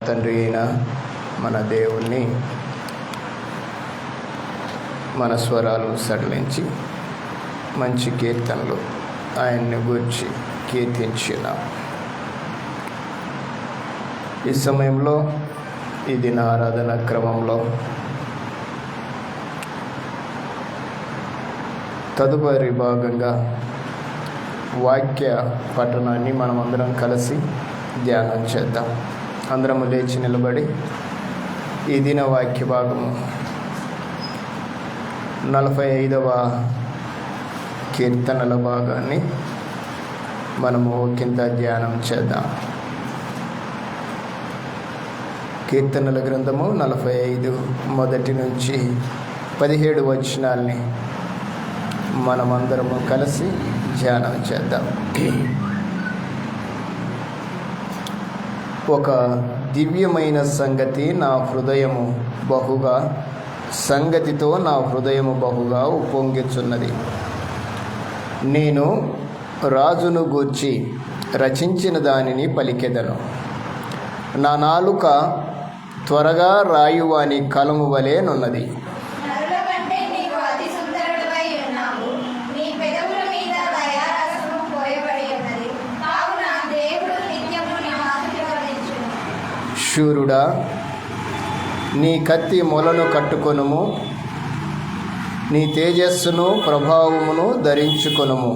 తండ్రి అయిన మన దేవుణ్ణి మన స్వరాలు సడలించి మంచి కీర్తనలు ఆయన్ని గూర్చి కీర్తించున్నాం. ఈ సమయంలో ఈ దిన ఆరాధన క్రమంలో తదుపరి భాగంగా వాక్య పఠనాన్ని మనమందరం కలిసి ధ్యానం చేద్దాం. అందరము లేచి నిలబడి ఈ దిన వాక్య భాగము 45వ కీర్తనల భాగాన్ని మనము ఒకంత ధ్యానం చేద్దాం. కీర్తనల గ్రంథము 45 మొదటి నుంచి 17 వచనాల్ని మనమందరము కలిసి ధ్యానం చేద్దాం. ఒక దివ్యమైన సంగతితో నా హృదయము బహుగా ఉప్పొంగుచున్నది. నేను రాజును గూర్చి రచించిన దానిని పలికెదను. నా నాలుక త్వరగా రాయువాని కలము వలె నున్నది. శూరుడా, నీ కత్తి మొలను కట్టుకొనుము, నీ తేజస్సును ప్రభావమును ధరించుకొనుము.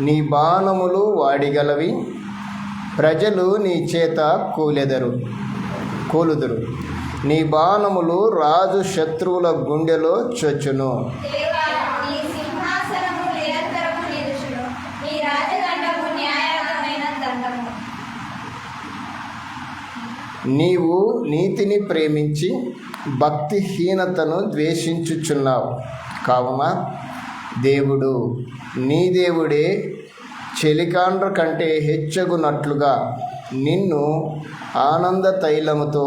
నీ బాణములు వాడిగలవి, ప్రజలు నీ చేత కూలుదురు. నీ బాణములు రాజు శత్రువుల గుండెలో చొచ్చును. నీవు నీతిని ప్రేమించి భక్తిహీనతను ద్వేషించుచున్నావు. కావున నీ దేవుడే చెలికాండ్ర కంటే హెచ్చగునట్లుగా నిన్ను ఆనంద తైలముతో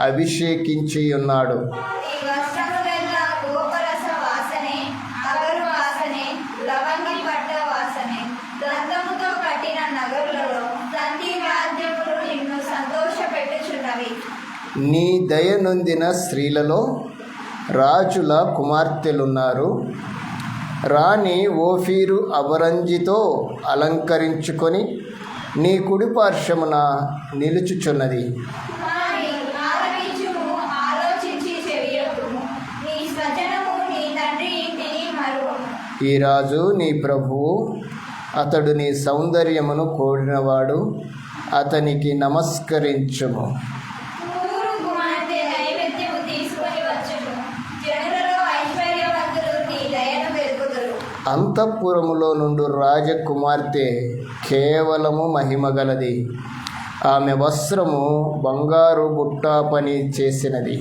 అభిషేకించి ఉన్నాడు. నీ దయ నొందిన స్త్రీలలో రాజుల కుమార్తెలున్నారు. రాణి ఓఫీరు అబరంజితో అలంకరించుకొని నీ కుడి పార్శ్వమున నిలుచుచున్నది. ఈ రాజు నీ ప్రభువు, అతడు నీ సౌందర్యమును కోరినవాడు, అతనికి నమస్కరించుము. అంతఃపురములో నుండి రాజకుమార్తె కేవలము మహిమగలది. ఆమె వస్త్రము బంగారు బుట్ట పని చేసినది.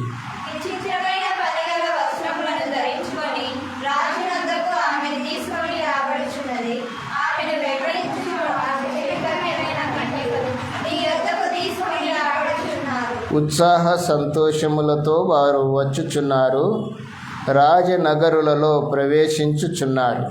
ఉత్సాహ సంతోషములతో వారు వచ్చుచున్నారు, రాజనగరులలో ప్రవేశించుచున్నారు.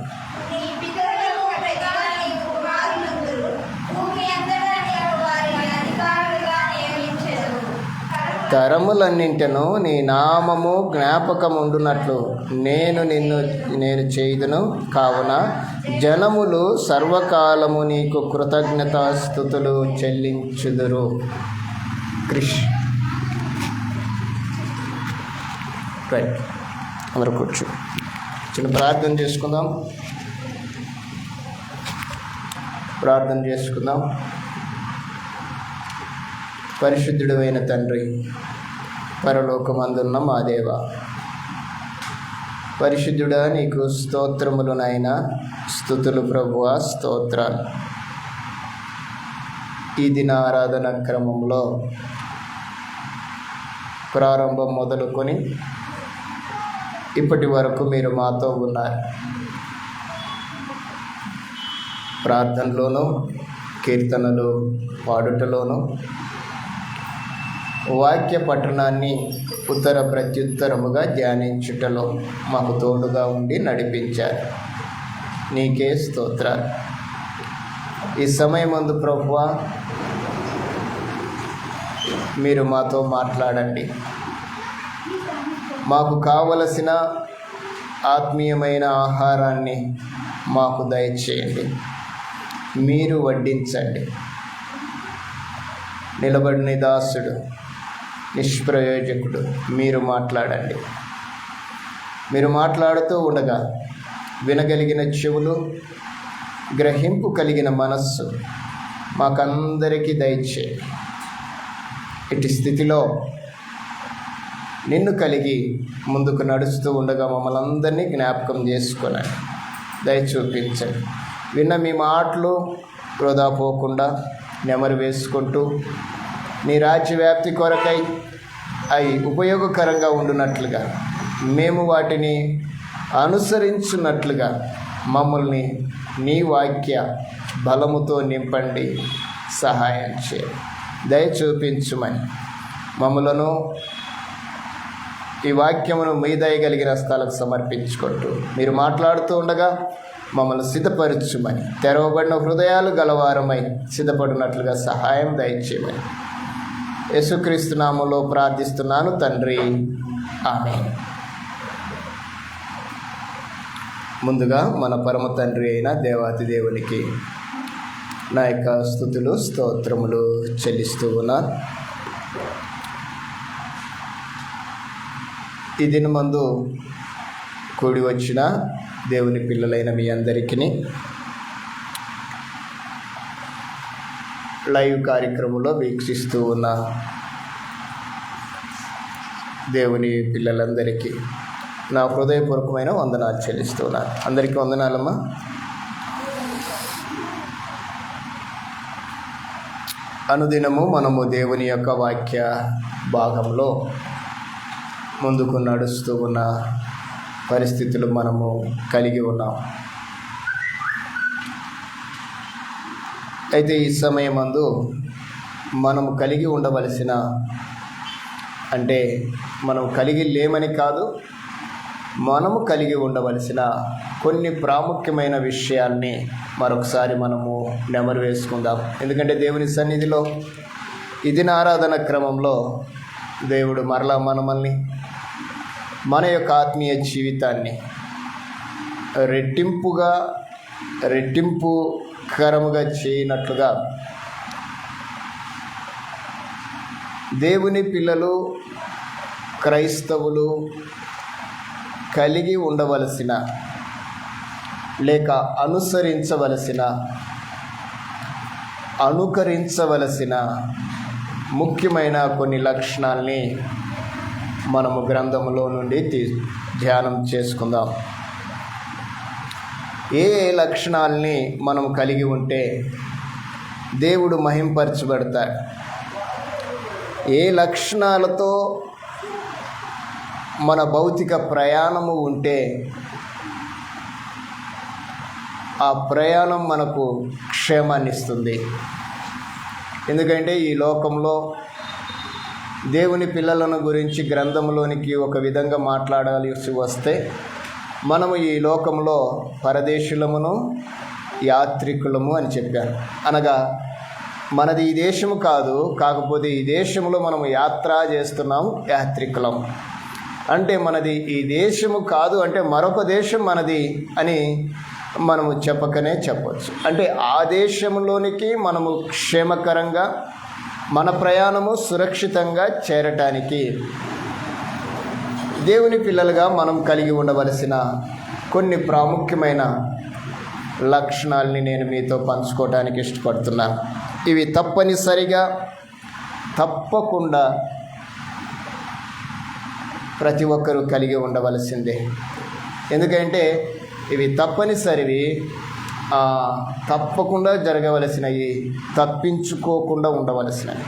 తరములన్నింటను నీ నామము జ్ఞాపకముండునట్లు నేను చేయుదును. కావున జనములు సర్వకాలము నీకు కృతజ్ఞతాస్తుతులు చెల్లించుదురు. రైట్, అందరూ కూర్చో. చిన్న ప్రార్థన చేసుకుందాం. పరిశుద్ధుడైన తండ్రి, పరలోకమందున్న మా దేవ, పరిశుద్ధుడా, నీకు స్తోత్రములు నాయనా, స్తుతులు ప్రభువా, స్తోత్రాలు. ఈ దిన ఆరాధన క్రమంలో ప్రారంభం మొదలుకొని ఇప్పటి వరకు మీరు మాతో ఉన్నారు. ప్రార్థనలోనూ కీర్తనలు పాడుటలోనూ వాక్య పఠనాన్ని ఉత్తర ప్రత్యుత్తరముగా ధ్యానించుటలో మాకు తోడుగా ఉండి నడిపించారు. నీకే స్తోత్రాలు. ఈ సమయమందు ప్రభువా మీరు మాతో మాట్లాడండి. మాకు కావలసిన ఆత్మీయమైన ఆహారాన్ని మాకు దయచేయండి. మీరు వడ్డించండి. నిలబడిన దాసుడు, నిష్ప్రయోజకుడు, మీరు మాట్లాడండి. మీరు మాట్లాడుతూ ఉండగా వినగలిగిన చెవులు, గ్రహింపు కలిగిన మనస్సు మాకందరికీ దయచేయండి. ఇటు స్థితిలో నిన్ను కలిగి ముందుకు నడుస్తూ ఉండగా మమ్మల్ని అందరినీ జ్ఞాపకం చేసుకున్నాను. దయ చూపించండి. విన్న మీ మాటలు వృధా పోకుండా నెమరు వేసుకుంటూ నీ రాజ్య వ్యాప్తి కొరకై అవి ఉపయోగకరంగా ఉండునట్లుగా, మేము వాటిని అనుసరించున్నట్లుగా మమ్మల్ని నీ వాక్య బలముతో నింపండి, సహాయం చేయండి. దయ చూపించుమని మమ్మలను ఈ వాక్యమును మీ దయగలిగిన స్థలకు సమర్పించుకుంటూ మీరు మాట్లాడుతూ ఉండగా మమ్మల్ని సిద్ధపరచుమని, తెరవబడిన హృదయాలు గలవారమై సిద్ధపడినట్లుగా సహాయం దయచేయమని యేసుక్రీస్తు నామములో ప్రార్థిస్తున్నాను తండ్రి, ఆమేన్. ముందుగా మన పరమ తండ్రి అయిన దేవాతి దేవునికి నా యొక్క స్తుతులు స్తోత్రములు చెల్లిస్తూ ఉన్నాను. ఈ దినమందు కూడి వచ్చిన దేవుని పిల్లలైన మీ అందరికీ లైవ్ కార్యక్రమంలో వీక్షిస్తూ ఉన్న దేవుని పిల్లలందరికీ నా హృదయపూర్వకమైన వందనాలు చెల్లిస్తున్నాను. అందరికీ వందనాలమ్మా. అనుదినము మనము దేవుని యొక్క వాక్య భాగంలో ముందుకు నడుస్తూ ఉన్న పరిస్థితులు మనము కలిగి ఉన్నాం. అయితే ఈ సమయమందు మనము కలిగి ఉండవలసిన, అంటే మనం కలిగి లేమని కాదు, మనము కలిగి ఉండవలసిన కొన్ని ప్రాముఖ్యమైన విషయాల్ని మరొకసారి మనము నెమరు వేసుకుందాం. ఎందుకంటే దేవుని సన్నిధిలో ఈ దిన ఆరాధన క్రమంలో దేవుడు మరలా మనల్ని, మన యొక్క ఆత్మీయ జీవితాన్ని రెట్టింపుకరముగా చేయనట్లుగా దేవుని పిల్లలు, క్రైస్తవులు కలిగి ఉండవలసిన లేక అనుకరించవలసిన ముఖ్యమైన కొన్ని లక్షణాలని మనము గ్రంథములో నుండి ధ్యానం చేసుకుందాం. ఏ లక్షణాలని మనము కలిగి ఉంటే దేవుడు మహింపరచబడతాడు, ఏ లక్షణాలతో మన భౌతిక ప్రయాణము ఉంటే ఆ ప్రయాణం మనకు క్షేమాన్ని ఇస్తుంది. ఎందుకంటే ఈ లోకంలో దేవుని పిల్లలను గురించి గ్రంథంలోనికి ఒక విధంగా మాట్లాడాల్సి వస్తే మనము ఈ లోకంలో పరదేశులమును యాత్రికులము అని చెప్పారు. అనగా మనది ఈ దేశము కాదు, కాకపోతే ఈ దేశంలో మనము యాత్ర చేస్తున్నాము, యాత్రికులం. అంటే మనది ఈ దేశము కాదు అంటే మరొక దేశం మనది అని మనము చెప్పకనే చెప్పవచ్చు. అంటే ఆ దేశంలోనికి మనము క్షేమకరంగా మన ప్రయాణము సురక్షితంగా చేరటానికి దేవుని పిల్లలుగా మనం కలిగి ఉండవలసిన కొన్ని ప్రాముఖ్యమైన లక్షణాలని నేను మీతో పంచుకోవడానికి ఇష్టపడుతున్నాను. ఇవి తప్పకుండా ప్రతి ఒక్కరూ కలిగి ఉండవలసిందే. ఎందుకంటే ఇవి తప్పనిసరివి, తప్పకుండా జరగవలసినవి, తప్పించుకోకుండా ఉండవలసినవి.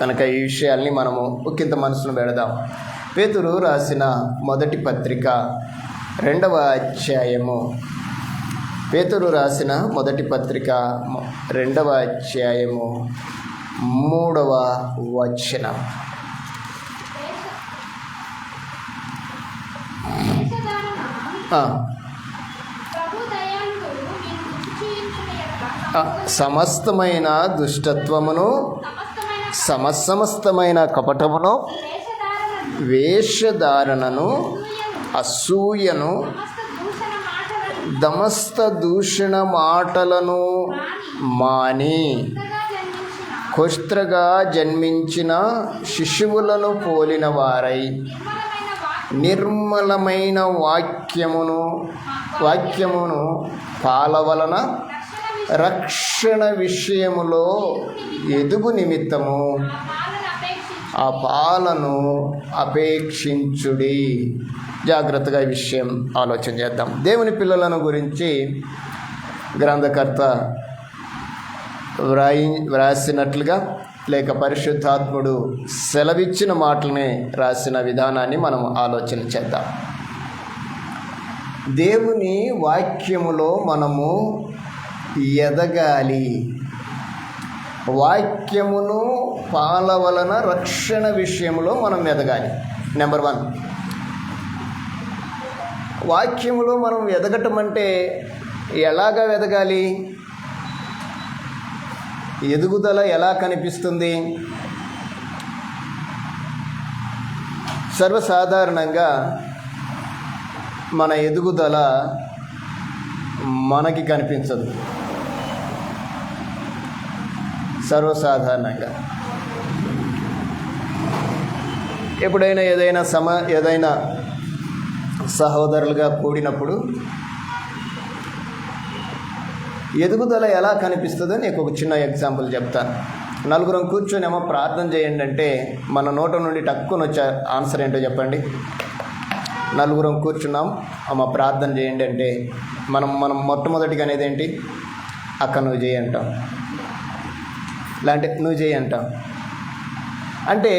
కనుక ఈ విషయాల్ని మనము ఒకంత మనసును పెడదాం. పేతురు రాసిన మొదటి పత్రిక 2వ అధ్యాయము, పేతురు రాసిన మొదటి పత్రిక 2వ అధ్యాయము 3వ వచనం. సమస్తమైన దుష్టత్వమును, సమస్తమైన కపటమును, వేషధారణను, అసూయను, సమస్త దూషణ మాటలను మాని కొస్త్రగా జన్మించిన శిశువులను పోలిన వారై నిర్మలమైన వాక్యమును పాల వలన రక్షణ విషయములో ఎదుగు నిమిత్తము ఆ పాలను అపేక్షించుడి. జాగ్రత్తగా ఈ విషయం ఆలోచన చేద్దాం. దేవుని పిల్లలను గురించి గ్రంథకర్త వ్రాసినట్లుగా లేక పరిశుద్ధాత్ముడు సెలవిచ్చిన మాటలనే రాసిన విధానాన్ని మనం ఆలోచన చేద్దాం. దేవుని వాక్యములో మనము ఎదగాలి. వాక్యమును పాల వలన రక్షణ విషయంలో మనం ఎదగాలి. నెంబర్ 1, వాక్యములో మనం ఎదగటం అంటే ఎలాగా ఎదగాలి? ఎదుగుదల ఎలా కనిపిస్తుంది? సర్వసాధారణంగా మన ఎదుగుదల మనకి కనిపించదు. సర్వసాధారణంగా ఎప్పుడైనా ఏదైనా సహోదరులుగా కూడినప్పుడు ఎదుగుదల ఎలా కనిపిస్తుందో నీకు ఒక చిన్న ఎగ్జాంపుల్ చెప్తాను. నలుగురం కూర్చొనేమో ప్రార్థన చేయండి అంటే మన నోట నుండి టక్కుని వచ్చే ఆన్సర్ ఏంటో చెప్పండి. నలుగురం కూర్చున్నాం, అమ్మ ప్రార్థన చేయండి అంటే మనం మొట్టమొదటిగా అనేది ఏంటి? అక్క నువ్వు చేయి అంటాం, లేదంటే నువ్వు చేయి అంటాం. అంటే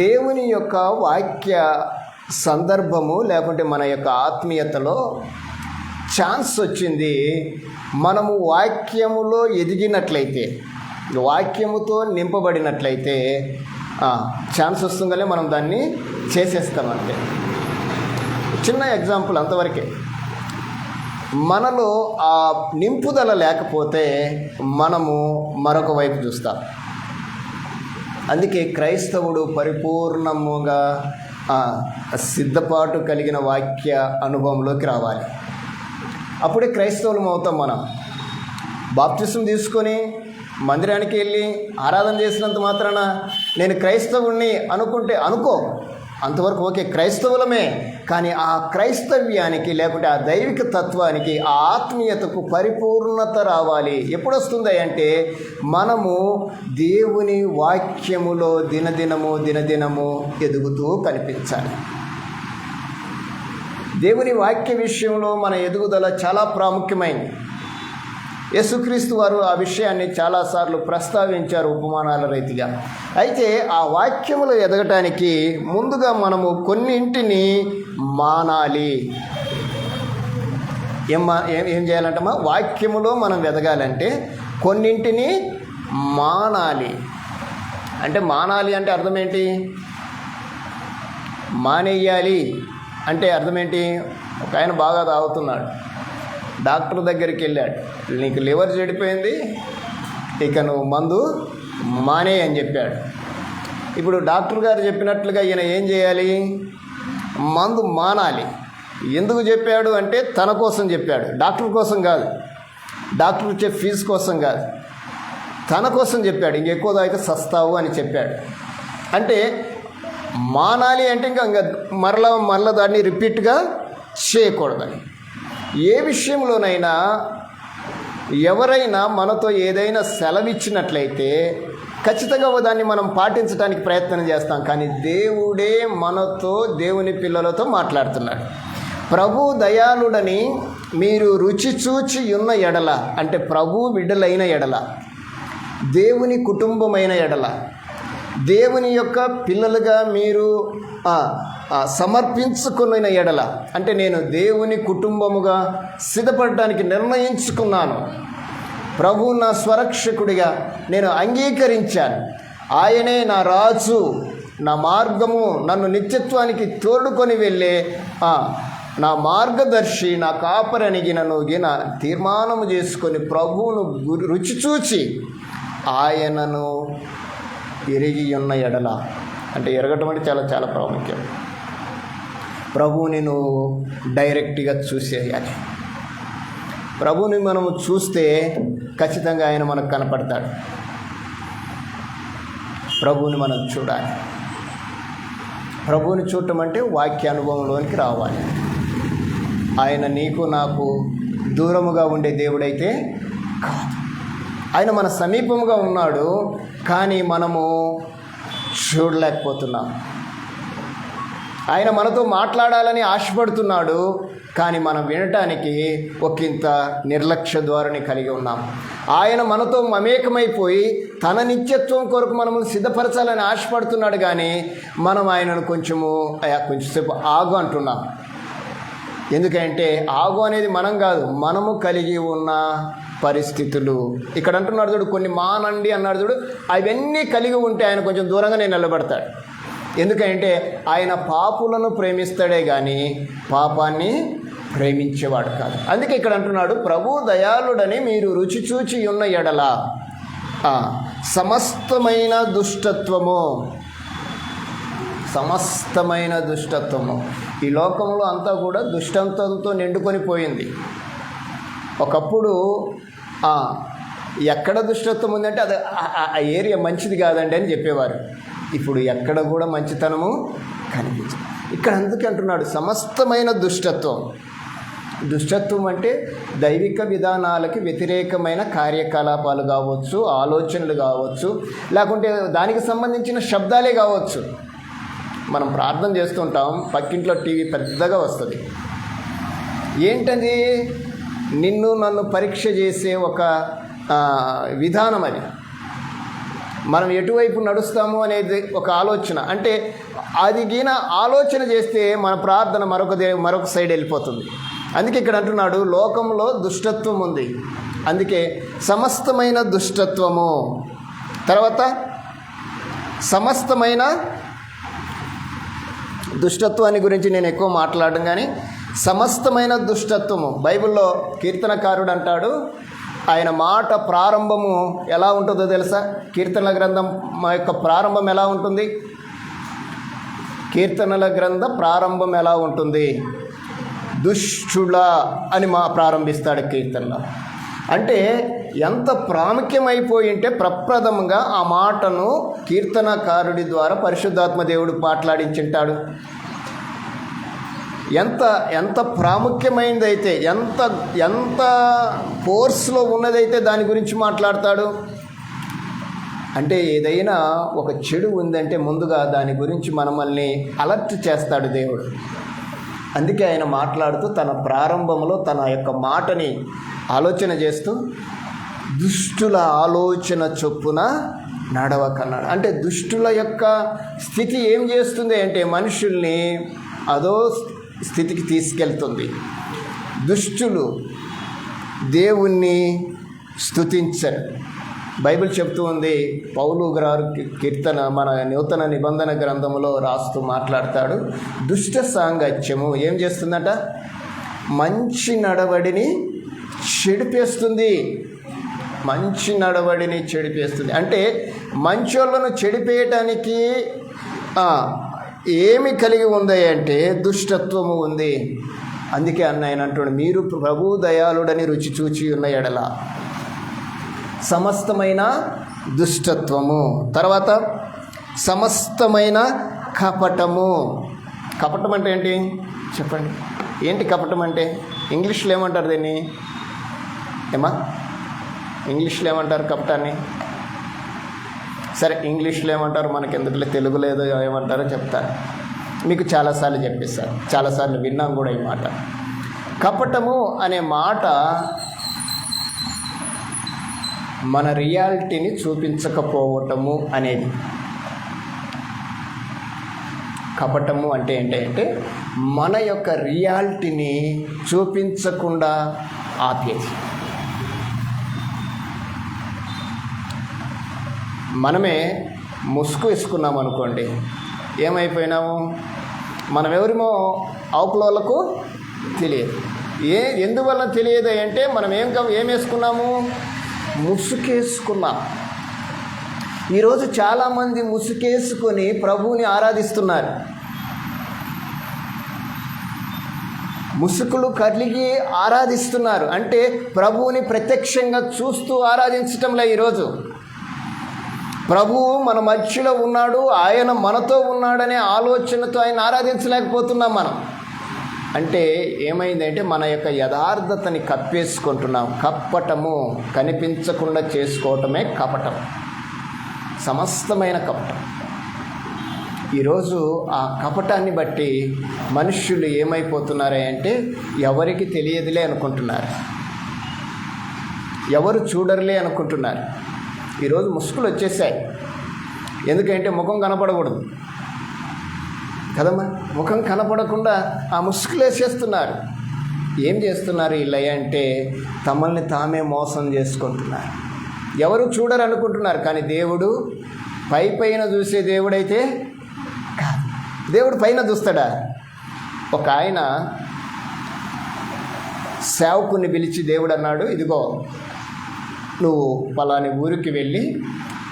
దేవుని యొక్క వాక్య సందర్భము లేకుంటే మన యొక్క ఆత్మీయతలో ఛాన్స్ వచ్చింది. మనము వాక్యములో ఎదిగినట్లయితే, వాక్యముతో నింపబడినట్లయితే ఛాన్స్ వస్తుందనే మనం దాన్ని చేసేస్తామంటే. చిన్న ఎగ్జాంపుల్ అంతవరకే. మనలో ఆ నింపుదల లేకపోతే మనము మరొక వైపు చూస్తాం. అందుకే క్రైస్తవుడు పరిపూర్ణముగా సిద్ధపాటు కలిగిన వాక్య అనుభవంలోకి రావాలి. అప్పుడే క్రైస్తవులం అవుతాం. మనం బాప్తిసం తీసుకొని మందిరానికి వెళ్ళి ఆరాధన చేసినంత మాత్రాన నేను క్రైస్తవుణ్ణి అనుకో, అంతవరకు ఓకే, క్రైస్తవులమే. కానీ ఆ క్రైస్తవ్యానికి లేకుంటే ఆ దైవిక తత్వానికి, ఆ ఆత్మీయతకు పరిపూర్ణత రావాలి. ఎప్పుడు వస్తుంది అంటే మనము దేవుని వాక్యములో దినదినము ఎదుగుతూ కనిపించాలి. దేవుని వాక్య విషయంలో మన ఎదుగుదల చాలా ప్రాముఖ్యమైనది. యేసుక్రీస్తు వారు ఆ విషయాన్ని చాలాసార్లు ప్రస్తావించారు ఉపమానాల రీతిగా. అయితే ఆ వాక్యములో ఎదగటానికి ముందుగా మనము కొన్నింటిని మానాలి. ఏం చేయాలంటమ్మా? వాక్యములో మనం ఎదగాలంటే కొన్నింటిని మానాలి. అంటే మానాలి అంటే అర్థం ఏంటి? మానేయాలి అంటే అర్థం ఏంటి? ఒక ఆయన బాగా తాగుతున్నాడు, డాక్టర్ దగ్గరికి వెళ్ళాడు, నీకు లివర్ చెడిపోయింది, ఇక నువ్వు మందు మానే అని చెప్పాడు. ఇప్పుడు డాక్టర్ గారు చెప్పినట్లుగా ఈయన ఏం చేయాలి? మందు మానాలి. ఎందుకు చెప్పాడు అంటే తన కోసం చెప్పాడు, డాక్టర్ కోసం కాదు, డాక్టర్ ఇచ్చే ఫీజు కోసం కాదు, తన కోసం చెప్పాడు. ఇంకెక్కువ తాగితే సస్తావు అని చెప్పాడు. అంటే మానాలి అంటే ఇంకా మరలా దాన్ని రిపీట్గా చేయకూడదని. ఏ విషయంలోనైనా ఎవరైనా మనతో ఏదైనా సెలవిచ్చినట్లయితే ఖచ్చితంగా దాన్ని మనం పాటించడానికి ప్రయత్నం చేస్తాం. కానీ దేవుడే మనతో, దేవుని పిల్లలతో మాట్లాడుతున్నాడు. ప్రభు దయాళుడని మీరు రుచి చూచి ఉన్న ఎడల, అంటే ప్రభు బిడ్డలైన ఎడల, దేవుని కుటుంబమైన ఎడల, దేవుని యొక్క పిల్లలుగా మీరు సమర్పించుకున్న ఎడల, అంటే నేను దేవుని కుటుంబముగా సిద్ధపడటానికి నిర్ణయించుకున్నాను, ప్రభు నా స్వరక్షకుడిగా నేను అంగీకరించాను, ఆయనే నా రాజు, నా మార్గము, నన్ను నిత్యత్వానికి తోడుకొని వెళ్ళే నా మార్గదర్శి, నా కాపరనిగినను గిన తీర్మానము చేసుకొని ప్రభువును రుచి చూచి ఆయనను ఎరిగి ఉన్న ఎడల, అంటే ఎరగటం అంటే చాలా చాలా ప్రాముఖ్యం. ప్రభువుని నువ్వు డైరెక్ట్గా చూసేయాలి. ప్రభువుని మనము చూస్తే ఖచ్చితంగా ఆయన మనకు కనపడతాడు. ప్రభువుని మనం చూడాలి. ప్రభువుని చూడటం అంటే వాక్య అనుభవంలోనికి రావాలి. ఆయన నీకు నాకు దూరముగా ఉండే దేవుడైతే కాదు. ఆయన మన సమీపముగా ఉన్నాడు, కానీ మనము చూడలేకపోతున్నాం. ఆయన మనతో మాట్లాడాలని ఆశపడుతున్నాడు, కానీ మనం వినటానికి ఒకంత నిర్లక్ష్య ధోరణి కలిగి ఉన్నాం. ఆయన మనతో మమేకమైపోయి తన నిత్యత్వం కొరకు మనము సిద్ధపరచాలని ఆశపడుతున్నాడు, కానీ మనం ఆయనను కొంచెంసేపు ఆగు అంటున్నాం. ఎందుకంటే ఆగు అనేది మనం కాదు, మనము కలిగి ఉన్న పరిస్థితులు. ఇక్కడ అంటున్నాడు చూడు, కొన్ని మానండి అన్నాడు చూడు, అవన్నీ కలిగి ఉంటే ఆయన కొంచెం దూరంగానే నిలబడతాడు. ఎందుకంటే ఆయన పాపులను ప్రేమిస్తాడే కానీ పాపాన్ని ప్రేమించేవాడు కాదు. అందుకే ఇక్కడ అంటున్నాడు, ప్రభు దయాళుడని మీరు రుచి చూచి ఉన్న ఎడల సమస్తమైన దుష్టత్వము, ఈ లోకంలో అంతా కూడా దుష్టత్వంతో నిండుకొని పోయింది. ఒకప్పుడు ఎక్కడ దుష్టత్వం ఉందంటే అది ఆ ఏరియా మంచిది కాదండి అని చెప్పేవారు. ఇప్పుడు ఎక్కడ కూడా మంచితనము కనిపించదు. ఇక్కడ అందుకే అంటున్నాడు సమస్తమైన దుష్టత్వం అంటే దైవిక విధానాలకి వ్యతిరేకమైన కార్యకలాపాలు కావచ్చు, ఆలోచనలు కావచ్చు, లేకుంటే దానికి సంబంధించిన శబ్దాలే కావచ్చు. మనం ప్రార్థన చేస్తుంటాం, పక్కింట్లో టీవీ పెద్దగా వస్తుంది. ఏంటది? నిన్ను నన్ను పరీక్ష చేసే ఒక విధానం అది. మనం ఎటువైపు నడుస్తాము అనేది ఒక ఆలోచన. అంటే అది గిన ఆలోచన చేస్తే మన ప్రార్థన మరొక సైడ్ వెళ్ళిపోతుంది. అందుకే ఇక్కడ అంటున్నాడు లోకంలో దుష్టత్వం ఉంది. అందుకే సమస్తమైన దుష్టత్వము. తర్వాత సమస్తమైన దుష్టత్వాన్ని గురించి నేను ఎక్కువ మాట్లాడడం, కానీ సమస్తమైన దుష్టత్వము బైబిల్లో కీర్తనకారుడు అంటాడు, ఆయన మాట ప్రారంభము ఎలా ఉంటుందో తెలుసా? కీర్తనల గ్రంథం యొక్క ప్రారంభం ఎలా ఉంటుంది? కీర్తనల గ్రంథ ప్రారంభం ఎలా ఉంటుంది? దుష్టుల అని ప్రారంభిస్తాడు కీర్తనలో. అంటే ఎంత ప్రాముఖ్యమైపోయి ఉంటే ప్రప్రథమంగా ఆ మాటను కీర్తనకారుడి ద్వారా పరిశుద్ధాత్మ దేవుడు మాట్లాడించుంటాడు. ఎంత ప్రాముఖ్యమైనదైతే, ఎంత ఫోర్స్లో ఉన్నదైతే దాని గురించి మాట్లాడతాడు. అంటే ఏదైనా ఒక చెడు ఉందంటే ముందుగా దాని గురించి మనల్ని అలర్ట్ చేస్తాడు దేవుడు. అందుకే ఆయన మాట్లాడుతూ తన ప్రారంభంలో తన యొక్క మాటని ఆలోచన చేస్తూ దుష్టుల ఆలోచన చొప్పున నడవకన్నాడు. అంటే దుష్టుల యొక్క స్థితి ఏం చేస్తుంది అంటే మనుషుల్ని అదో స్థితికి తీసుకెళ్తుంది. దుష్టులు దేవుణ్ణి స్తుతించరు. బైబిల్ చెప్తూ ఉంది, పౌలు గారు కీర్తన మన నూతన నిబంధన గ్రంథంలో రాస్తూ మాట్లాడతాడు, దుష్ట సాంగత్యము ఏం చేస్తుందట? మంచి నడవడిని చెడిపేస్తుంది. మంచి నడవడిని చెడిపేస్తుంది. అంటే మంచోళ్ళను చెడిపేయటానికి ఏమి కలిగి ఉంది అంటే దుష్టత్వము ఉంది. అందుకే ఆయన అంటాడు, మీరు ప్రభు దయాళుడని రుచి చూచి ఉన్న ఎడల సమస్తమైన దుష్టత్వము. తర్వాత సమస్తమైన కపటము. కపటం అంటే ఏంటి చెప్పండి? ఏంటి కపటం అంటే? ఇంగ్లీష్లో ఏమంటారు దీన్ని? ఇంగ్లీష్లో ఏమంటారు కపటాన్ని? సరే, ఇంగ్లీష్లో ఏమంటారు, మనకి ఎందుకులే, తెలుగులో ఏదో ఏమంటారో చెప్తారు. మీకు చాలాసార్లు చెప్పిస్తాను, చాలాసార్లు విన్నాం కూడా ఈ మాట. కపటము అనే మాట మన రియాలిటీని చూపించకపోవటము అనేది. కపటము అంటే ఏంటంటే మన యొక్క రియాలిటీని చూపించకుండా ఆపేది. మనమే ముసుగు వేసుకున్నాం అనుకోండి, ఏమైపోయినాము? మనం ఎవరిమో అవతలోళ్ళకు తెలియదు. ఎందువల్ల తెలియదు అంటే మనం ఏం వేసుకున్నాము? ముసుకేసుకున్నాం. ఈరోజు చాలామంది ముసుకేసుకొని ప్రభువుని ఆరాధిస్తున్నారు. ముసుగులు కలిగి ఆరాధిస్తున్నారు. అంటే ప్రభువుని ప్రత్యక్షంగా చూస్తూ ఆరాధించటంలే. ఈరోజు ప్రభువు మన మధ్యలో ఉన్నాడు, ఆయన మనతో ఉన్నాడనే ఆలోచనతో ఆయన ఆరాధించలేకపోతున్నాం మనం. అంటే ఏమైందంటే మన యొక్క యథార్థతని కప్పేసుకుంటున్నాం. కప్పటము, కనిపించకుండా చేసుకోవటమే కపటం, సమస్తమైన కపటం. ఈరోజు ఆ కపటాన్ని బట్టి మనుష్యులు ఏమైపోతున్నారే అంటే ఎవరికి తెలియదులే అనుకుంటున్నారు, ఎవరు చూడరులే అనుకుంటున్నారు. ఈరోజు ముసుగులు వచ్చేసాయి. ఎందుకంటే ముఖం కనపడకూడదు కదమ్మా. ముఖం కనపడకుండా ఆ ముసుగులు వేసేస్తున్నారు. ఏం చేస్తున్నారు ఇలా అంటే తమల్ని తామే మోసం చేసుకుంటున్నారు. ఎవరు చూడరు అనుకుంటున్నారు. కానీ దేవుడు పైన చూసే దేవుడైతే కాదు. దేవుడు పైన చూస్తాడా? ఒక ఆయన సేవకుని పిలిచి దేవుడు అన్నాడు, ఇదిగో నువ్వు పలాని ఊరికి వెళ్ళి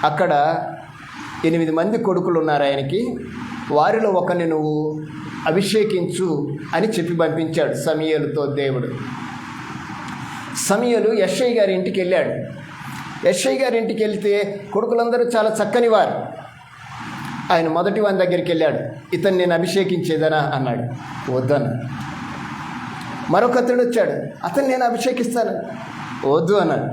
అక్కడ 8 మంది కొడుకులు ఉన్నారు ఆయనకి, వారిలో ఒకరిని నువ్వు అభిషేకించు అని చెప్పి పంపించాడు సమూయేలుతో దేవుడు. సమూయేలు యెష్షయి గారి ఇంటికి వెళ్ళాడు. యెష్షయి గారి ఇంటికి వెళ్తే కొడుకులందరూ చాలా చక్కని వారు. ఆయన మొదటి వాని దగ్గరికి వెళ్ళాడు. ఇతను నేను అభిషేకించేదనా అన్నాడు. వద్దన్న. మరొకతడు వచ్చాడు. అతను నేను అభిషేకిస్తాను. వద్దు అన్నాడు.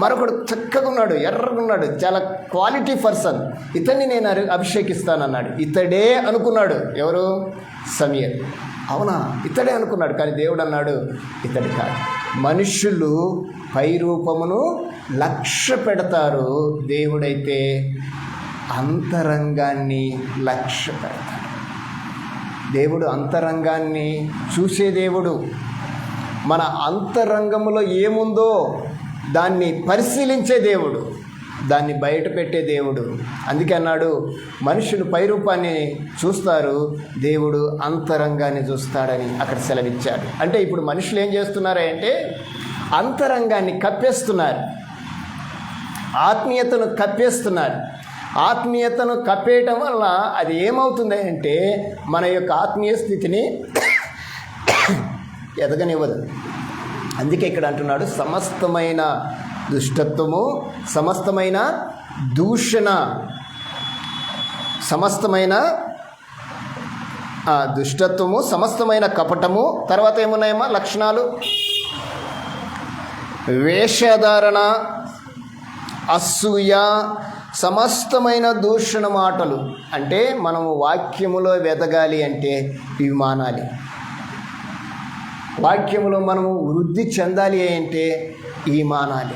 మరొకడు చక్కగా ఉన్నాడు, ఎర్రగా ఉన్నాడు, చాలా క్వాలిటీ పర్సన్. ఇతన్ని నేను అభిషేకిస్తానన్నాడు. ఇతడే అనుకున్నాడు. ఎవరు? సమూయేలు. అవునా, ఇతడే అనుకున్నాడు. కానీ దేవుడు అన్నాడు ఇతడు కాదు. మనుషులు పై రూపమును లక్ష్య పెడతారు, దేవుడైతే అంతరంగాన్ని లక్ష్య పెడతాడు. దేవుడు అంతరంగాన్ని చూసే దేవుడు. మన అంతరంగంలో ఏముందో దాన్ని పరిశీలించే దేవుడు, దాన్ని బయట పెట్టే దేవుడు. అందుకే అన్నాడు మనుషులు పైరూపాన్ని చూస్తారు, దేవుడు అంతరంగాన్ని చూస్తాడని అక్కడ సెలవిచ్చాడు. అంటే ఇప్పుడు మనుషులు ఏం చేస్తున్నారంటే అంతరంగాన్ని కప్పేస్తున్నారు, ఆత్మీయతను కప్పేస్తున్నారు. ఆత్మీయతను కప్పేయటం వల్ల అది ఏమవుతుంది అంటే మన యొక్క ఆత్మీయ స్థితిని ఎదగనివ్వదు. అందుకే ఇక్కడ అంటున్నాడు సమస్తమైన దుష్టత్వము, సమస్తమైన దూషణ, సమస్తమైన దుష్టత్వము, సమస్తమైన కపటము. తర్వాత ఏమున్నాయమ్మా లక్షణాలు? వేషధారణ, అసూయ, సమస్తమైన దూషణ మాటలు. అంటే మనము వాక్యములో వెదగాలి అంటే ఇవి మానాలి. వాక్యములో మనము వృద్ధి చెందాలి అంటే ఇవి మానాలి.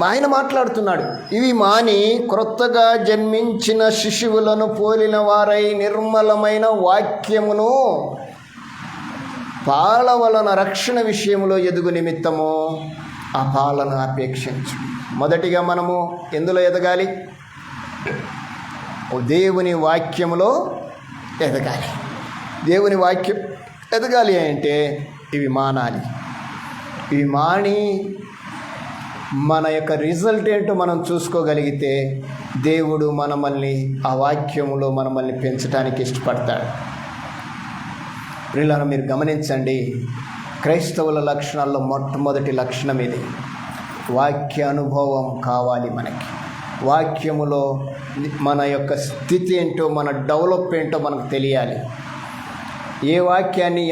ఆయన మాట్లాడుతున్నాడు, ఇవి మాని క్రొత్తగా జన్మించిన శిశువులను పోలిన వారై నిర్మలమైన వాక్యమును పాల వలన రక్షణ విషయంలో ఎదుగు నిమిత్తము ఆ పాలను అపేక్షించు. మొదటిగా మనము ఎందులో ఎదగాలి? దేవుని వాక్యములో ఎదగాలి. దేవుని వాక్యం ఎదగాలి అంటే ఇవి మానాలి. ఇవి మాని మన యొక్క రిజల్ట్ ఏంటో మనం చూసుకోగలిగితే దేవుడు మనల్ని ఆ వాక్యములో మనల్ని పెంచడానికి ఇష్టపడతాడు. ప్రియులారా, మీరు గమనించండి, క్రైస్తవుల లక్షణాల్లో మొట్టమొదటి లక్షణం ఇది. వాక్య అనుభవం కావాలి మనకి. వాక్యములో మన యొక్క స్థితి ఏంటో, మన డెవలప్ ఏంటో మనకు తెలియాలి. ఏ వాక్యాన్ని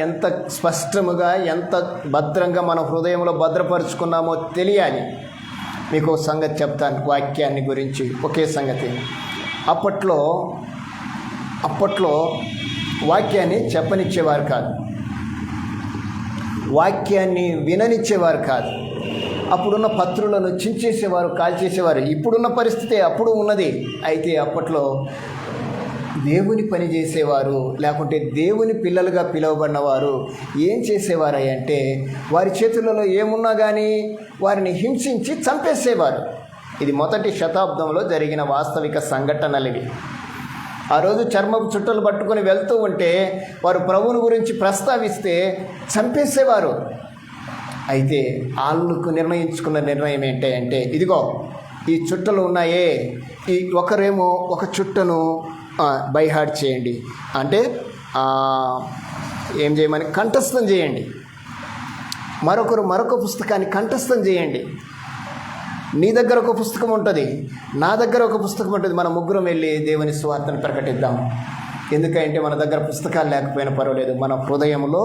ఎంత స్పష్టముగా, ఎంత భద్రంగా మన హృదయంలో భద్రపరుచుకున్నామో తెలియాలి. మీకు సంగతి చెప్తాను వాక్యాన్ని గురించి. ఒకే సంగతి, అప్పట్లో వాక్యాన్ని చెప్పనిచ్చేవారు కాదు, వాక్యాన్ని విననిచ్చేవారు కాదు. అప్పుడున్న పత్రులను చించేసేవారు, కాల్చేసేవారు. ఇప్పుడున్న పరిస్థితి అప్పుడు ఉన్నది. అయితే అప్పట్లో దేవుని పని చేసేవారు, లేకుంటే దేవుని పిల్లలుగా పిలువబడినవారు ఏం చేసేవారు అంటే వారి చేతులలో ఏమున్నా కానీ వారిని హింసించి చంపేసేవారు. ఇది మొదటి శతాబ్దంలో జరిగిన వాస్తవిక సంఘటనలు ఇవి. ఆ రోజు చర్మపు చుట్టలు పట్టుకొని వెళ్తూ ఉంటే వారు ప్రభువుని గురించి ప్రస్తావిస్తే చంపేసేవారు. అయితే వాళ్ళకు నిర్ణయించుకున్న నిర్ణయం ఏంటంటే, ఇదిగో ఈ చుట్టలు ఉన్నాయే, ఈ ఒకరేమో ఒక చుట్టను బైహార్ట్ చేయండి, అంటే ఏం చేయమని కంఠస్థం చేయండి, మరొకరు మరొక పుస్తకాన్ని కంఠస్థం చేయండి. నీ దగ్గర ఒక పుస్తకం ఉంటుంది, నా దగ్గర ఒక పుస్తకం ఉంటుంది, మన ముగ్గురం వెళ్ళి దేవుని సువార్తను ప్రకటిద్దాం. ఎందుకంటే మన దగ్గర పుస్తకాలు లేకపోయినా పర్వాలేదు, మన హృదయంలో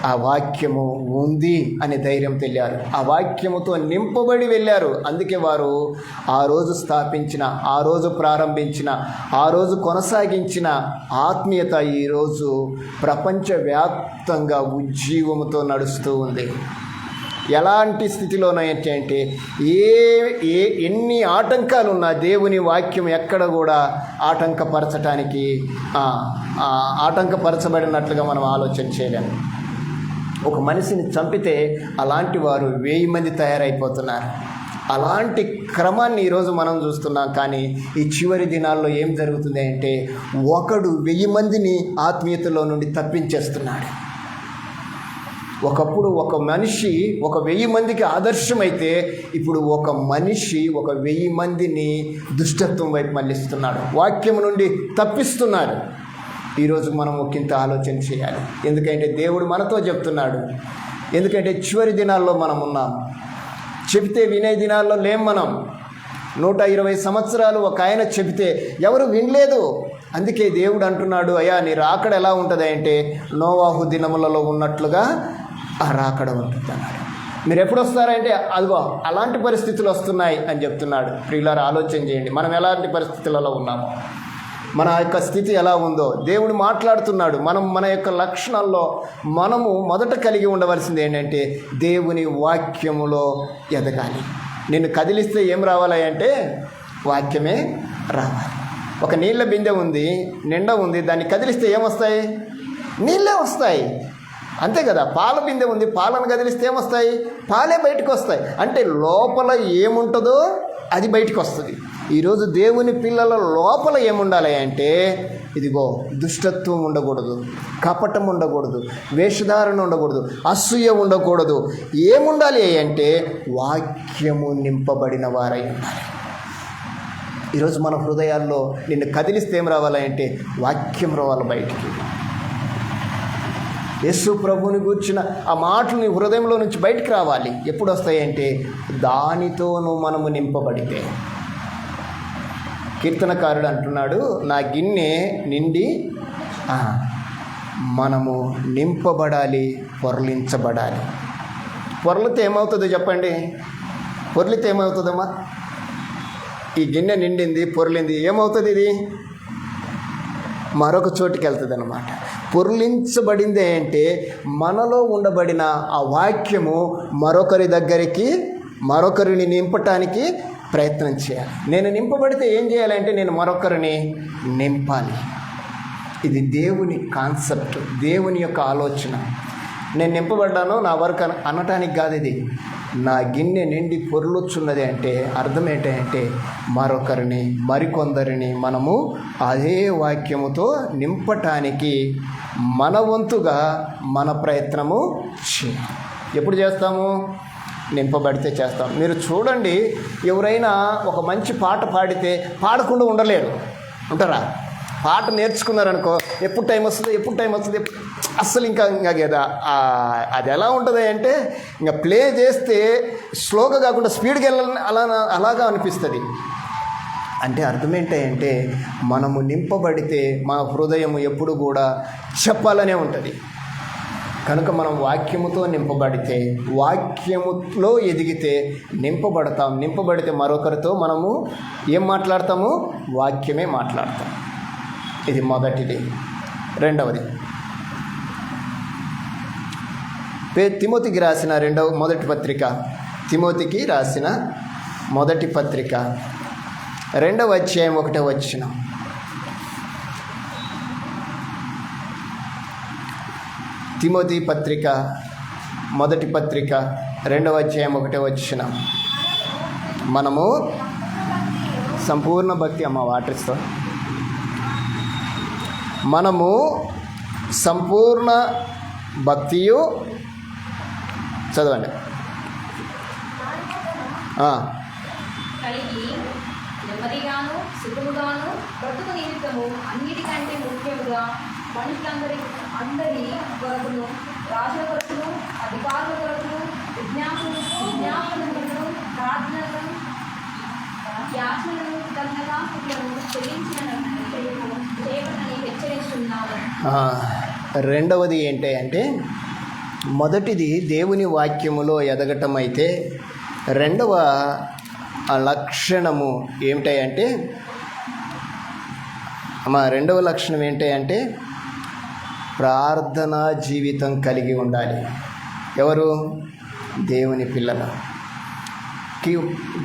ఆ వాక్యము ఉంది అనే ధైర్యం తెలియారు. ఆ వాక్యముతో నింపబడి వెళ్ళారు. అందుకే వారు ఆ రోజు స్థాపించిన, ఆ రోజు ప్రారంభించిన, ఆ రోజు కొనసాగించిన ఆత్మీయత ఈరోజు ప్రపంచవ్యాప్తంగా ఉజ్జీవముతో నడుస్తూ ఉంది. ఎలాంటి స్థితిలోనంటే ఎన్ని ఆటంకాలు ఉన్నా దేవుని వాక్యం ఎక్కడ కూడా ఆటంకపరచబడినట్లుగా మనం ఆలోచన చేయలేము. ఒక మనిషిని చంపితే అలాంటి వారు 1000 మంది తయారైపోతున్నారు. అలాంటి క్రమాన్ని ఈరోజు మనం చూస్తున్నాం. కానీ ఈ చివరి దినాల్లో ఏం జరుగుతుంది అంటే, ఒకడు 1000 మందిని ఆత్మీయతలో నుండి తప్పించేస్తున్నాడు. ఒకప్పుడు ఒక మనిషి 1000 మందికి ఆదర్శమైతే, ఇప్పుడు ఒక మనిషి 1000 మందిని దుష్టత్వం వైపు మళ్ళిస్తున్నాడు, వాక్యం నుండి తప్పిస్తున్నాడు. ఈరోజు మనం ఒకంత ఆలోచన చేయాలి. ఎందుకంటే దేవుడు మనతో చెప్తున్నాడు. ఎందుకంటే చివరి దినాల్లో మనం ఉన్నాం. చెబితే వినే దినాల్లో లేం మనం. 120 సంవత్సరాలు ఒక ఆయన చెబితే ఎవరు వినలేదు. అందుకే దేవుడు అంటున్నాడు, అయ్యా నీ రాకడ ఎలా ఉంటుంది అంటే నోవాహు దినములలో ఉన్నట్లుగా ఆ రాకడ ఉంటుంది అన్నాడు. మీరు ఎప్పుడు వస్తారంటే అదిగో అలాంటి పరిస్థితులు వస్తున్నాయి అని చెప్తున్నాడు. ప్రియులారా, ఆలోచన చేయండి, మనం ఎలాంటి పరిస్థితులలో ఉన్నామో, మన యొక్క స్థితి ఎలా ఉందో దేవుడు మాట్లాడుతున్నాడు. మన యొక్క లక్షణాల్లో మనము మొదట కలిగి ఉండవలసింది ఏంటంటే దేవుని వాక్యములో ఎదగాలి. నిన్ను కదిలిస్తే ఏం రావాలి అంటే వాక్యమే రావాలి. ఒక నీళ్ళ బిందె ఉంది, నిండా ఉంది, దాన్ని కదిలిస్తే ఏమొస్తాయి? నీళ్ళే వస్తాయి, అంతే కదా. పాల బిందె ఉంది, పాలను కదిలిస్తే ఏమొస్తాయి? పాలే బయటకు వస్తాయి. అంటే లోపల ఏముంటుందో అది బయటకు వస్తుంది. ఈరోజు దేవుని పిల్లల లోపల ఏముండాలి అంటే, ఇదిగో దుష్టత్వం ఉండకూడదు, కపటం ఉండకూడదు, వేషధారణ ఉండకూడదు, అసూయ ఉండకూడదు. ఏముండాలి అంటే వాక్యము నింపబడిన వారై ఉండాలి. ఈరోజు మన హృదయాల్లో నిన్ను కదిలిస్తే ఏం రావాలి అంటే వాక్యం రావాలి బయటికి. యేసు ప్రభువుని గూర్చిన ఆ మాటలు నీ హృదయంలో నుంచి బయటికి రావాలి. ఎప్పుడు వస్తాయంటే దానితోనూ మనము నింపబడితే. కీర్తనకారుడు అంటున్నాడు, నా గిన్నె నిండి మనము నింపబడాలి, పొరలించబడాలి. పొరలితే ఏమవుతుందో చెప్పండి? పొరలితే ఏమవుతుందమ్మా? ఈ గిన్నె నిండింది, పొరలింది, ఏమవుతుంది? ఇది మరొక చోటుకి వెళ్తుంది అన్నమాట. పొర్లించబడింది అంటే మనలో ఉండబడిన ఆ వాక్యము మరొకరి దగ్గరికి, మరొకరిని నింపటానికి ప్రయత్నం చేయాలి. నేను నింపబడితే ఏం చేయాలంటే నేను మరొకరిని నింపాలి. ఇది దేవుని కాన్సెప్ట్, దేవుని యొక్క ఆలోచన. నేను నింపబడ్డాను నా వరకు అనటానికి కాదు. ఇది నా గిన్నె నిండి పొర్లుచున్నది అంటే అర్థం ఏంటంటే మరొకరిని, మరికొందరిని మనము అదే వాక్యముతో నింపటానికి మన వంతుగా మన ప్రయత్నము చేయాలి. ఎప్పుడు చేస్తాము? నింపబడితే చేస్తాం. మీరు చూడండి, ఎవరైనా ఒక మంచి పాట పాడితే పాడకుండా ఉండలేరు, ఉంటారా? పాట నేర్చుకున్నారనుకో, ఎప్పుడు టైం వస్తుంది అస్సలు ఇంకా కదా. అది ఎలా ఉంటుంది అంటే ఇంకా ప్లే చేస్తే స్లోగా కాకుండా స్పీడ్గా వెళ్ళాలని అలాగా అనిపిస్తుంది. అంటే అర్థం ఏంటంటే మనము నింపబడితే మన హృదయం ఎప్పుడు కూడా చెప్పాలనే ఉంటుంది. కనుక మనం వాక్యముతో నింపబడితే, వాక్యములో ఎదిగితే నింపబడతాం. నింపబడితే మరొకరితో మనము ఏం మాట్లాడతాము? వాక్యమే మాట్లాడతాం. ఇది మొదటిది. రెండవది, తిమోతికి రాసిన మొదటి పత్రిక, తిమోతికి రాసిన మొదటి పత్రిక 2వ అధ్యాయం 1వ వచనం. తిమోతి పత్రిక మొదటి పత్రిక 2వ అధ్యాయం 1వ వచనం. మనము సంపూర్ణ భక్తి, అమ్మ వాటర్ ఇస్తాం, మనము సంపూర్ణ భక్తియు చదవండి కలిగి నెమ్మదిగాను సుఖముగాను బ్రతుకు నిమిత్తము అన్నిటికంటే ముఖ్యముగా మనుషులందరి కొరకును, రాజుల కొరకును, అధికారుల కొరకును, విజ్ఞాపనలను, ప్రార్థనలను, యాచనలను, కృతజ్ఞతాస్తుతులను చేయమని హెచ్చరిస్తున్నాను. రెండవది ఏంటి అంటే, మొదటిది దేవుని వాక్యములో ఎదగటం అయితే, రెండవ లక్షణము ఏమిటంటే, రెండవ లక్షణం ఏంటంటే ప్రార్థనా జీవితం కలిగి ఉండాలి. ఎవరు? దేవుని పిల్లలు.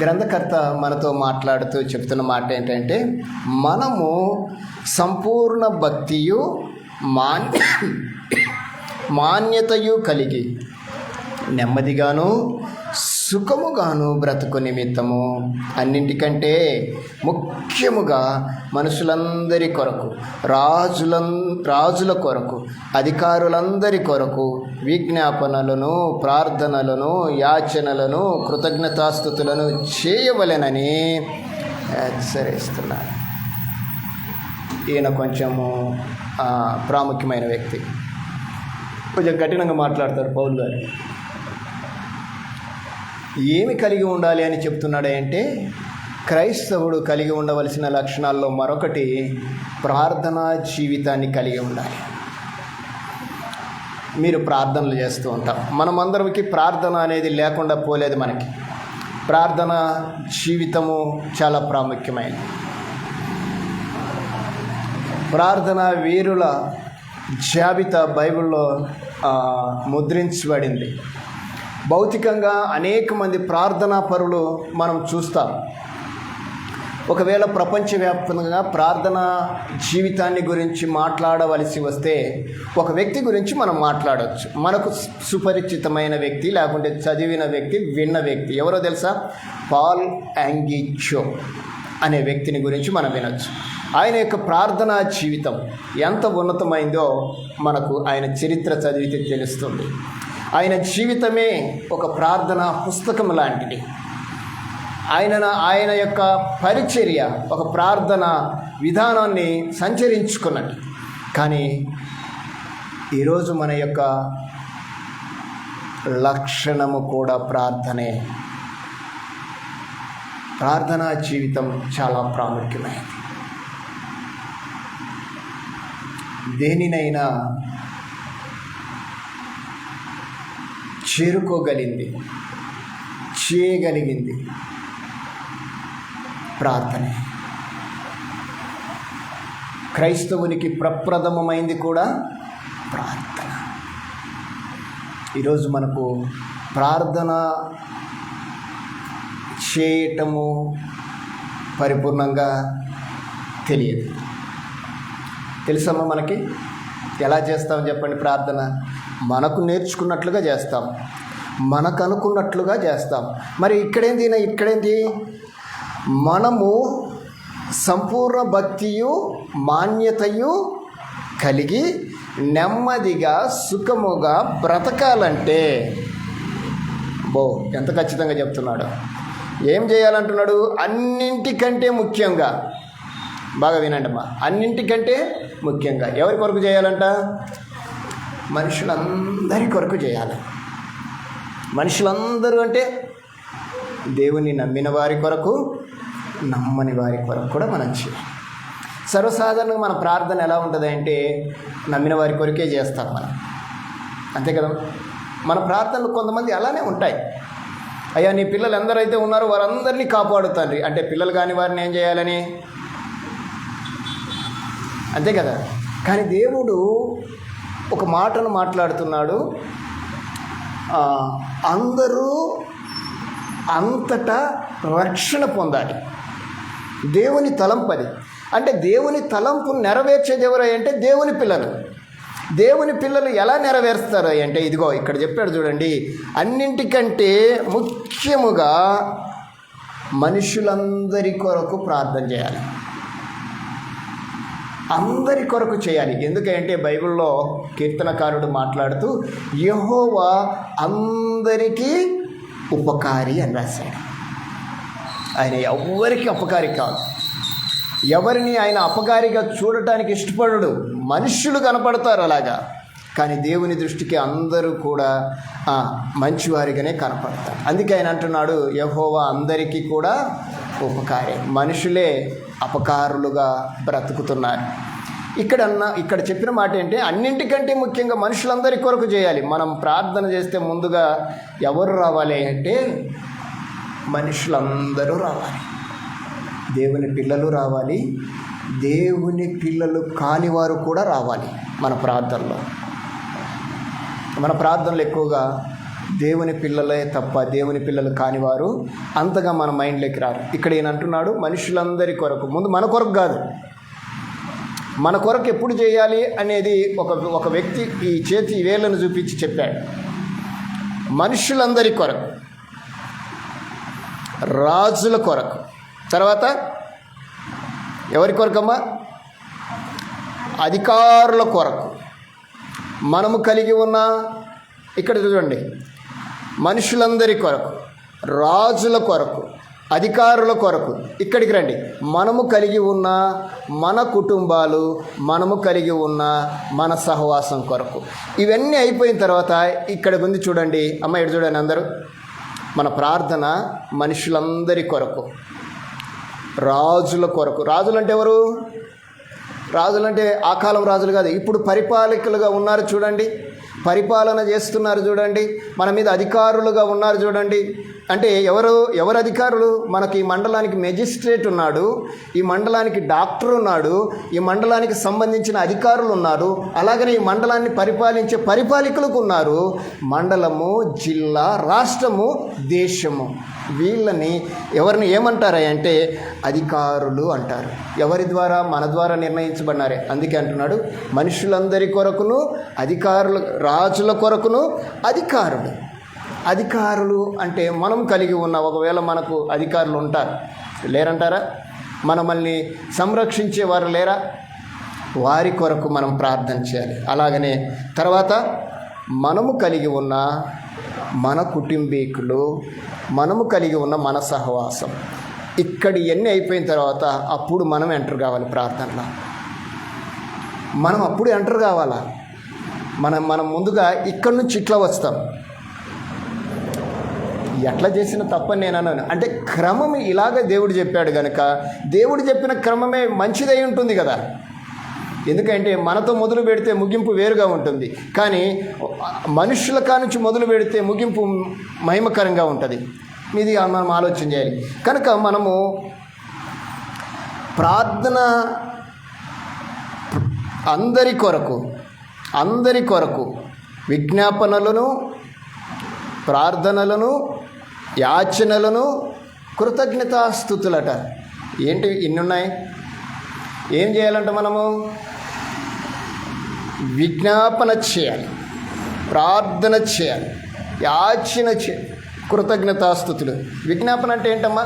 గ్రంథకర్త మనతో మాట్లాడుతూ చెప్తున్న మాట ఏంటంటే, మనము సంపూర్ణ భక్తియు మాన్యతయు కలిగి నెమ్మదిగాను సుఖముగాను బ్రతుకు నిమిత్తము అన్నింటికంటే ముఖ్యముగా మనుషులందరి కొరకు, రాజుల కొరకు, అధికారులందరి కొరకు విజ్ఞాపనలను, ప్రార్థనలను, యాచనలను, కృతజ్ఞతాస్తుతులను చేయవలెనని హెచ్చరిస్తున్నాడు. ఈయన కొంచెము ప్రాముఖ్యమైన వ్యక్తి, కొంచెం కఠినంగా మాట్లాడతారు పౌలు గారు. ఏమి కలిగి ఉండాలి అని చెప్తున్నాడు అంటే, క్రైస్తవుడు కలిగి ఉండవలసిన లక్షణాల్లో మరొకటి ప్రార్థనా జీవితాన్ని కలిగి ఉండాలి. మీరు ప్రార్థనలు చేస్తూ ఉంటాం, మనమందరికి ప్రార్థన అనేది లేకుండా పోలేదు. మనకి ప్రార్థన జీవితము చాలా ప్రాముఖ్యమైనది. ప్రార్థన వీరుల జాబితా బైబిల్లో ముద్రించబడింది. భౌతికంగా అనేక మంది ప్రార్థనా పరులు మనం చూస్తాం. ఒకవేళ ప్రపంచవ్యాప్తంగా ప్రార్థనా జీవితాన్ని గురించి మాట్లాడవలసి వస్తే ఒక వ్యక్తి గురించి మనం మాట్లాడవచ్చు. మనకు సుపరిచితమైన వ్యక్తి, లేకుంటే చదివిన వ్యక్తి, విన్న వ్యక్తి ఎవరో తెలుసా? పాల్ యాంగిచో అనే వ్యక్తిని గురించి మనం వినొచ్చు. ఆయన యొక్క ప్రార్థనా జీవితం ఎంత ఉన్నతమైందో మనకు ఆయన చరిత్ర చదివితే తెలుస్తుంది. ఆయన జీవితమే ఒక ప్రార్థనా పుస్తకం లాంటిది. ఆయన యొక్క పరిచర్య ఒక ప్రార్థన విధానాన్ని సంచరించుకున్నది. కానీ ఈరోజు మన యొక్క లక్షణము కూడా ప్రార్థనే. ప్రార్థనా జీవితం చాలా ప్రాముఖ్యమైనది. దేనినైనా చేరుకోగలిగింది, చేయగలిగింది ప్రార్థనే. క్రైస్తవునికి ప్రప్రథమమైంది కూడా ప్రార్థన. ఈరోజు మనకు ప్రార్థన చేయటము పరిపూర్ణంగా తెలియదు. తెలుసమ్మా మనకి? ఎలా చేస్తాం చెప్పండి? ప్రార్థన మనకు నేర్చుకున్నట్లుగా చేస్తాం, మనకు అనుకున్నట్లుగా చేస్తాం. మరి ఇక్కడేంటి? మనము సంపూర్ణ భక్తియు మాన్యతయు కలిగి నెమ్మదిగా సుఖముగా బ్రతకాలంటే ఎంత ఖచ్చితంగా చెప్తున్నాడు. ఏం చేయాలంటున్నాడు? అన్నింటికంటే ముఖ్యంగా, బాగా వినండి అమ్మా, అన్నింటికంటే ముఖ్యంగా ఎవరి కొరకు చేయాలంట? మనుషులందరి కొరకు చేయాలి. మనుషులందరూ అంటే దేవుని నమ్మిన వారి కొరకు, నమ్మని వారి కొరకు కూడా మనం చేయాలి. సర్వసాధారణంగా మన ప్రార్థన ఎలా ఉంటుంది అంటే, నమ్మిన వారి కొరకే చేస్తాం మనం, అంతే కదా. మన ప్రార్థనలు కొంతమంది అలానే ఉంటాయి. అయ్యా నీ పిల్లలు ఎందరైతే ఉన్నారో వారందరినీ కాపాడుతాండ్రి అంటే, పిల్లలు కాని వారిని ఏం చేయాలని, అంతే కదా. కానీ దేవుడు ఒక మాటను మాట్లాడుతున్నాడు, అందరూ అంతటా రక్షణ పొందాలి. దేవుని తలంపది. అంటే దేవుని తలంపు నెరవేర్చేది ఎవరు అంటే దేవుని పిల్లలు. దేవుని పిల్లలు ఎలా నెరవేరుస్తారు అంటే, ఇదిగో ఇక్కడ చెప్పాడు చూడండి, అన్నింటికంటే ముఖ్యముగా మనుషులందరి కొరకు ప్రార్థన చేయాలి. అందరి కొరకు చేయాలి. ఎందుకంటే బైబిల్లో కీర్తనకారుడు మాట్లాడుతూ యెహోవా అందరికీ ఉపకారి అని రాశాడు. ఆయన ఎవరికి అపకారి కాదు. ఎవరిని ఆయన అపకారిగా చూడటానికి ఇష్టపడడు. మనుష్యులు కనపడతారు అలాగా, కానీ దేవుని దృష్టికి అందరూ కూడా మంచివారిగానే కనపడతారు. అందుకే ఆయన అంటున్నాడు యెహోవా అందరికీ కూడా ఉపకారి. మనుషులే అపకారులుగా బ్రతుకుతున్నారు. ఇక్కడ చెప్పిన మాట ఏంటి, అన్నింటికంటే ముఖ్యంగా మనుషులందరి కొరకు చేయాలి. మనం ప్రార్థన చేస్తే ముందుగా ఎవరు రావాలి అంటే మనుషులందరూ రావాలి. దేవుని పిల్లలు రావాలి, దేవుని పిల్లలు కానివారు కూడా రావాలి. మన ప్రార్థనలు ఎక్కువగా దేవుని పిల్లలే తప్ప దేవుని పిల్లలు కానివారు అంతగా మన మైండ్లోకి రారు. ఇక్కడ ఈయన అంటున్నాడు మనుషులందరి కొరకు. ముందు మన కొరకు కాదు, మన కొరకు ఎప్పుడు చేయాలి అనేది ఒక వ్యక్తి ఈ చేతి వేళ్ళను చూపించి చెప్పాడు. మనుషులందరి కొరకు, రాజుల కొరకు, తర్వాత ఎవరి కొరకమ్మా? అధికారుల కొరకు. మనము కలిగి ఉన్న, ఇక్కడ చూడండి, మనుషులందరి కొరకు, రాజుల కొరకు, అధికారుల కొరకు. ఇక్కడికి రండి, మనము కలిగి ఉన్న మన కుటుంబాలు, మనము కలిగి ఉన్న మన సహవాసం కొరకు. ఇవన్నీ అయిపోయిన తర్వాత ఇక్కడికి ఉంది చూడండి అమ్మ, ఇటు చూడండి అందరూ. మన ప్రార్థన మనుషులందరి కొరకు, రాజుల కొరకు. రాజులు అంటే ఎవరు? రాజులంటే ఆ కాలం రాజులు కాదు, ఇప్పుడు పరిపాలకులుగా ఉన్నారు చూడండి, పరిపాలన చేస్తున్నారు చూడండి, మన మీద అధికారులుగా ఉన్నారు చూడండి. అంటే ఎవరు అధికారులు? మనకి ఈ మండలానికి మెజిస్ట్రేట్ ఉన్నాడు, ఈ మండలానికి డాక్టర్ ఉన్నాడు, ఈ మండలానికి సంబంధించిన అధికారులు ఉన్నారు, అలాగనే ఈ మండలాన్ని పరిపాలించే పరిపాలకులకు ఉన్నారు. మండలము, జిల్లా, రాష్ట్రము, దేశము, వీళ్ళని ఎవరిని ఏమంటారంటే అధికారులు అంటారు. ఎవరి ద్వారా? మన ద్వారా నిర్ణయించబడినారే. అందుకే అంటున్నాడు మనుషులందరి కొరకును, అధికారులు, రాజుల కొరకును అధికారులు. అధికారులు అంటే మనం కలిగి ఉన్న, ఒకవేళ మనకు అధికారులు ఉంటారు, లేరంటారా? మనల్ని సంరక్షించేవారు లేరా? వారి కొరకు మనం ప్రార్థన చేయాలి. అలాగనే తర్వాత మనము కలిగి ఉన్న మన కుటుంబీకులు, మనము కలిగి ఉన్న మన సహవాసం, ఇక్కడ ఇవన్నీ అయిపోయిన తర్వాత అప్పుడు మనం ఎంటర్ కావాలి ప్రార్థనలో. మనం అప్పుడు ఎంటర్ కావాలా? మనం ముందుగా ఇక్కడి నుంచి ఇట్లా వస్తాం. ఎట్లా చేసిన తప్పని నేను అన్నాను అంటే క్రమం ఇలాగ దేవుడు చెప్పాడు కనుక దేవుడు చెప్పిన క్రమమే మంచిదై ఉంటుంది కదా. ఎందుకంటే మనతో మొదలు పెడితే ముగింపు వేరుగా ఉంటుంది, కానీ మనుషుల కానుంచి మొదలు పెడితే ముగింపు మహిమకరంగా ఉంటుంది. ఇది మనం ఆలోచన చేయాలి. కనుక మనము ప్రార్థన అందరి కొరకు విజ్ఞాపనలను, ప్రార్థనలను, యాచనలను, కృతజ్ఞతాస్తుతులట. ఏంటి ఇన్ని ఉన్నాయి? ఏం చేయాలంటే మనము విజ్ఞాపన చేయాలి, ప్రార్థన చేయాలి, యాచన చేయాలి, కృతజ్ఞతాస్తుతులు. విజ్ఞాపన అంటే ఏంటమ్మా?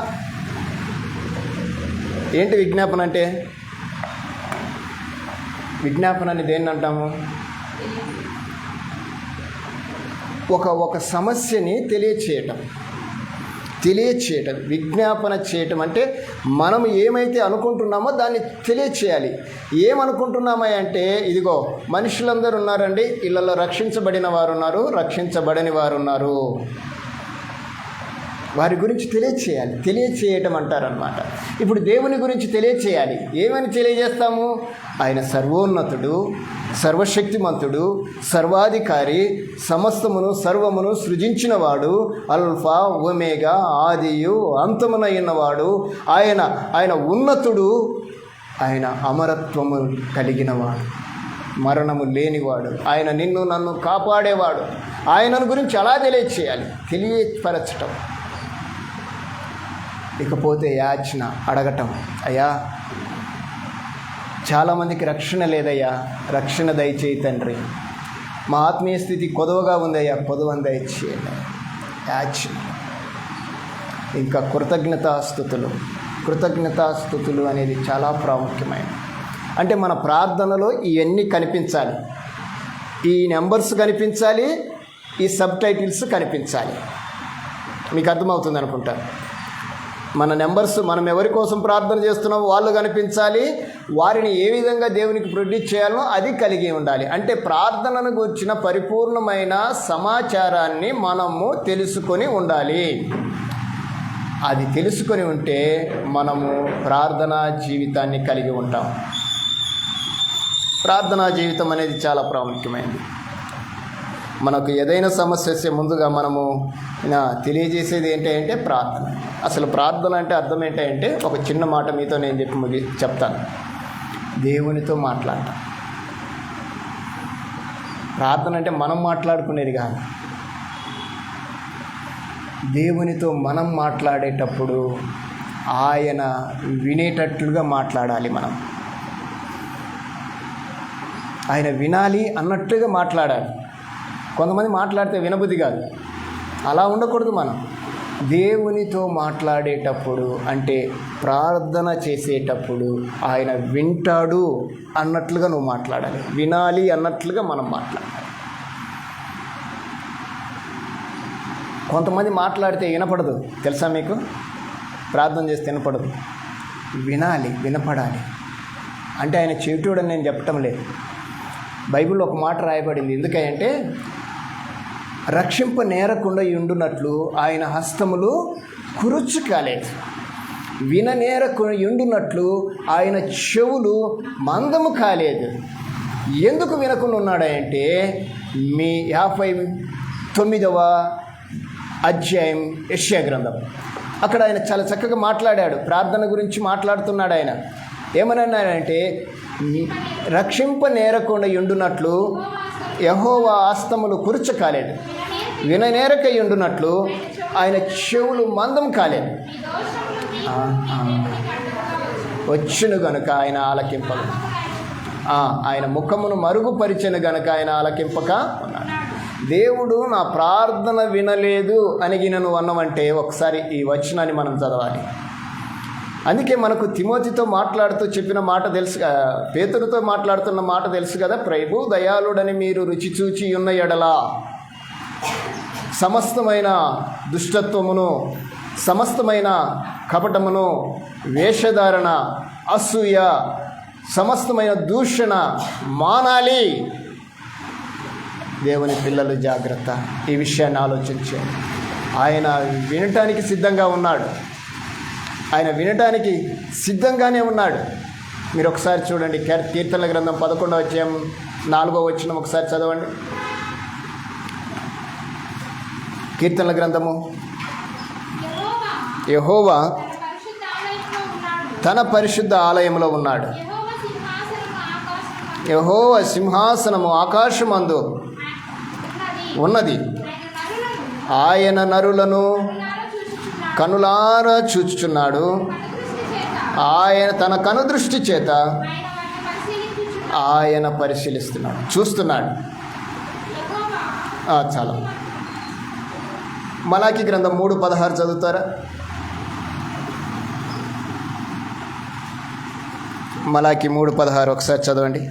ఏంటి విజ్ఞాపన అంటే? విజ్ఞాపన అని దేన్ని అంటాము? ఒక సమస్యని తెలియచేయటం. విజ్ఞాపన చేయటం అంటే మనం ఏమైతే అనుకుంటున్నామో దాన్ని తెలియచేయాలి. ఏమనుకుంటున్నామా అంటే, ఇదిగో మనుషులందరూ ఉన్నారండి, ఇళ్ళలో రక్షించబడిన వారు ఉన్నారు, రక్షించబడని వారు ఉన్నారు, వారి గురించి తెలియచేయటం అంటారనమాట. ఇప్పుడు దేవుని గురించి తెలియచేయాలి. ఏమని తెలియజేస్తాము? ఆయన సర్వోన్నతుడు, సర్వశక్తిమంతుడు, సర్వాధికారి, సమస్తమును సర్వమును సృజించినవాడు, అల్ఫా ఒమేగా, ఆదియు అంతమునైనవాడు, ఆయన ఉన్నతుడు, ఆయన అమరత్వము కలిగినవాడు, మరణము లేనివాడు, ఆయన నిన్ను నన్ను కాపాడేవాడు. ఆయనను గురించి అలా తెలియపరచటం. ఇకపోతే యాచన, అడగటం. అయ్యా చాలామందికి రక్షణ లేదయ్యా, రక్షణ దయచేయి తండ్రి. మా ఆత్మీయ స్థితి కొదవగా ఉందయ్యా, కొదవని దయచేయండి. యాచన. ఇంకా కృతజ్ఞతాస్తుతులు అనేది చాలా ప్రాముఖ్యమైనది. అంటే మన ప్రార్థనలో ఇవన్నీ కనిపించాలి, ఈ నెంబర్స్ కనిపించాలి, ఈ సబ్ టైటిల్స్ కనిపించాలి. మీకు అర్థమవుతుంది అనుకుంటాను. మన నెంబర్స్, మనం ఎవరి కోసం ప్రార్థన చేస్తున్నామో వాళ్ళు కనిపించాలి, వారిని ఏ విధంగా దేవునికి ప్రొడ్యూస్ చేయాలో అది కలిగి ఉండాలి. అంటే ప్రార్థనను గురించిన పరిపూర్ణమైన సమాచారాన్ని మనము తెలుసుకొని ఉండాలి. అది తెలుసుకొని ఉంటే మనము ప్రార్థనా జీవితాన్ని కలిగి ఉంటాం. ప్రార్థనా జీవితం అనేది చాలా ప్రాముఖ్యమైనది. మనకు ఏదైనా సమస్య వస్తే ముందుగా మనము తెలియజేసేది ఏంటంటే ప్రార్థన. అసలు ప్రార్థన అంటే అర్థం ఏంటంటే ఒక చిన్న మాట మీతో నేను చెప్తాను. దేవునితో మాట్లాడటం. ప్రార్థన అంటే మనం మాట్లాడుకునేది కాదు. దేవునితో మనం మాట్లాడేటప్పుడు ఆయన వినేటట్లుగా మాట్లాడాలి. ఆయన వినాలి అన్నట్లుగా మాట్లాడాలి. కొంతమంది మాట్లాడితే వినబుద్ధి కాదు, అలా ఉండకూడదు. మనం దేవునితో మాట్లాడేటప్పుడు అంటే ప్రార్థన చేసేటప్పుడు ఆయన వింటాడు అన్నట్లుగా నువ్వు మాట్లాడాలి, వినాలి అన్నట్లుగా మనం మాట్లాడాలి. కొంతమంది మాట్లాడితే వినపడదు, తెలుసా మీకు? ప్రార్థన చేస్తే వినపడదు, వినాలి, వినపడాలి. అంటే ఆయన చెవిటోడని నేను చెప్పటం లేదు. బైబిల్లో ఒక మాట రాయబడింది. ఎందుకంటే రక్షింప నేరకుండా ఉండునట్లు ఆయన హస్తములు కురుచు కాలేదు, విననేరకు ఉండునట్లు ఆయన చెవులు మందము కాలేదు. ఎందుకు వినకుండా ఉన్నాడంటే మీ 59వ అధ్యాయం యెషయా గ్రంథం, అక్కడ ఆయన చాలా చక్కగా మాట్లాడాడు. ప్రార్థన గురించి మాట్లాడుతున్నాడు. ఆయన ఏమన్నాడంటే రక్షింప నేరకుండా ఉండునట్లు యెహోవా హస్తములు కురుచ కాలేదు, విననేరక ఉండునట్లు ఆయన చెవులు మందం కాలేదు. వచ్చును గనుక ఆయన ఆలకింపక, ఆయన ముఖమును మరుగుపరిచెను గనుక ఆయన ఆలకింపక ఉన్నాడు. దేవుడు నా ప్రార్థన వినలేదు అని నువ్వు అన్నవంటే ఒకసారి ఈ వచనాన్ని మనం చదవాలి. అందుకే మనకు తిమోతితో మాట్లాడుతూ చెప్పిన మాట తెలుసు, పేతురుతో మాట్లాడుతున్న మాట తెలుసు కదా. ప్రభు దయాళుడని మీరు రుచి చూచి ఉన్న ఎడలా సమస్తమైన దుష్టత్వమును, సమస్తమైన కపటమును, వేషధారణ, అసూయ, సమస్తమైన దూషణ మానాలి. దేవుని పిల్లలు జాగ్రత్త, ఈ విషయాన్ని ఆలోచించండి. ఆయన వినటానికి సిద్ధంగా ఉన్నాడు, ఆయన వినటానికి సిద్ధంగానే ఉన్నాడు. మీరు ఒకసారి చూడండి, కీర్తనల గ్రంథం 11వ అధ్యాయం 4వ వచనం ఒకసారి చదవండి. కీర్తనల గ్రంథము, యెహోవా తన పరిశుద్ధ ఆలయంలో ఉన్నాడు, యెహోవా సింహాసనము ఆకాశమందు ఉన్నది, ఆయన నరులను కనులారా చూచుచున్నాడు, ఆయన తన కనుదృష్టి చేత ఆయన పరిశీలిస్తున్నాడు, చూస్తున్నాడు. చాలా. మలాకి గ్రంథం 3:16 చదువుతారా? మలాకి 3:16 ఒకసారి చదవండి.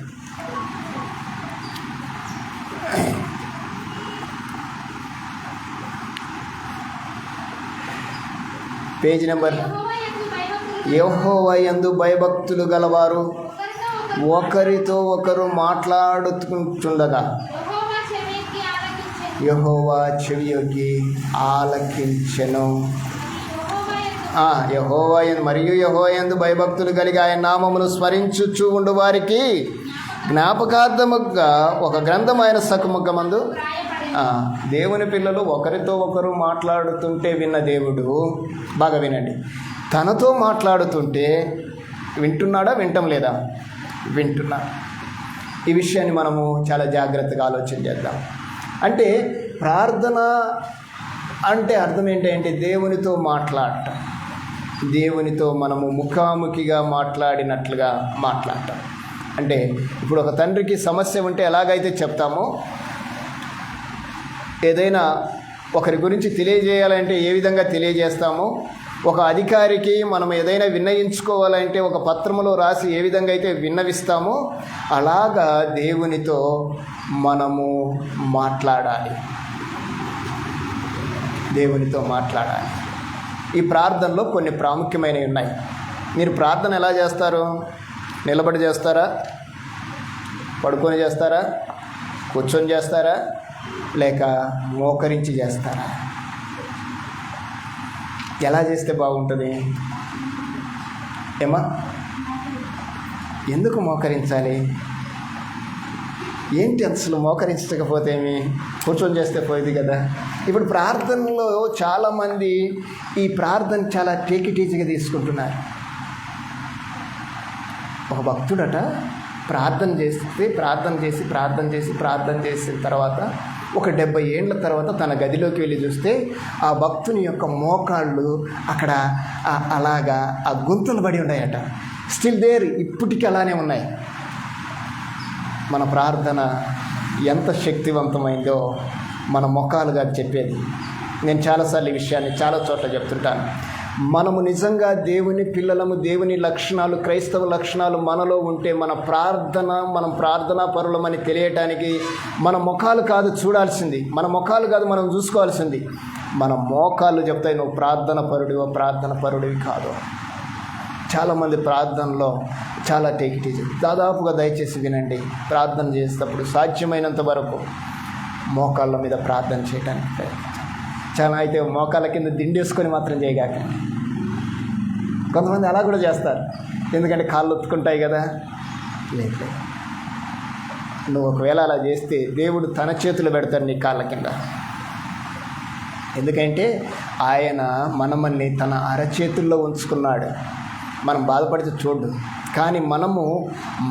Page number. యెహోవా యందు భయభక్తులు గలవారు ఒకరితో ఒకరు మాట్లాడుతుండగా యెహోవా చెవియొగ్గి ఆలకించెను. మరియు యెహోవా యందు భయభక్తులు కలిగి ఆయన నామమును స్మరించుచు ఉండు వారికి జ్ఞాపకార్థముగా ఒక గ్రంథం ఆయన సకుముఖమందు. దేవుని పిల్లలు ఒకరితో ఒకరు మాట్లాడుతుంటే విన్న దేవుడు, బాగా వినండి, తనతో మాట్లాడుతుంటే వింటున్నాడా, వింటం లేదా? వింటున్నాడు. ఈ విషయాన్ని మనము చాలా జాగ్రత్తగా ఆలోచన చేద్దాం. అంటే ప్రార్థన అంటే అర్థం ఏంటంటే దేవునితో మాట్లాడటం, దేవునితో మనము ముఖాముఖిగా మాట్లాడినట్లుగా మాట్లాడటం. అంటే ఇప్పుడు ఒక తండ్రికి సమస్య ఉంటే ఎలాగైతే చెప్తామో, ఏదైనా ఒకరి గురించి తెలియజేయాలంటే ఏ విధంగా తెలియజేస్తామో, ఒక అధికారికి మనం ఏదైనా విన్నవించుకోవాలంటే ఒక పత్రములో రాసి ఏ విధంగా అయితే విన్నవిస్తామో అలాగా దేవునితో మనము మాట్లాడాలి. దేవునితో మాట్లాడాలి. ఈ ప్రార్థనలో కొన్ని ప్రాముఖ్యమైనవి ఉన్నాయి. మీరు ప్రార్థన ఎలా చేస్తారు? నిలబడి చేస్తారా? పడుకొని చేస్తారా? కూర్చొని చేస్తారా? లేక మోకరించి చేస్తారా? ఎలా చేస్తే బాగుంటుంది? ఏమా, ఎందుకు మోకరించాలి? ఏంటి అసలు మోకరించకపోతే ఏమి? కూర్చొని చేస్తే పోయింది కదా. ఇప్పుడు ప్రార్థనలో చాలామంది ఈ ప్రార్థన చాలా టేకిటీజీగా తీసుకుంటున్నారు. ఒక భక్తుడట ప్రార్థన చేసిన తర్వాత ఒక 70 ఏళ్ళ తర్వాత తన గదిలోకి వెళ్ళి చూస్తే ఆ భక్తుని యొక్క మోకాళ్ళు అక్కడ అలాగా ఆ గుంతలు పడి ఉన్నాయట. స్టిల్ దేర్, ఇప్పటికీ అలానే ఉన్నాయి. మన ప్రార్థన ఎంత శక్తివంతమైందో మన మొఖాలుగా చెప్పేది. నేను చాలాసార్లు ఈ విషయాన్ని చాలా చోట్ల చెప్తుంటాను. మనము నిజంగా దేవుని పిల్లలము, దేవుని లక్షణాలు, క్రైస్తవ లక్షణాలు మనలో ఉంటే మనం ప్రార్థనా పరులమని తెలియటానికి మన ముఖాలు కాదు చూడాల్సింది, మన ముఖాలు కాదు మనం చూసుకోవాల్సింది. మన మోకాళ్ళు చెప్తాయి నువ్వు ప్రార్థన పరుడివి కాదు. చాలామంది ప్రార్థనలో చాలా టేకిటీజీ. దాదాపుగా దయచేసి వినండి, ప్రార్థన చేసేటప్పుడు సాధ్యమైనంత వరకు మోకాళ్ళ మీద ప్రార్థన చేయడానికి ప్రయత్నించాలి. చాలా అయితే మోకాళ్ళ కింద దిండేసుకొని మాత్రం చేయగాకండి. కొంతమంది అలా కూడా చేస్తారు, ఎందుకంటే కాళ్ళు ఒత్తుకుంటాయి కదా. లేదు, నువ్వు ఒకవేళ అలా చేస్తే దేవుడు తన చేతులు పెడతాడు నీ కాళ్ళ కింద. ఎందుకంటే ఆయన మనమల్ని తన అరచేతుల్లో ఉంచుకున్నాడు. మనం బాధపడితే చూడు, కానీ మనము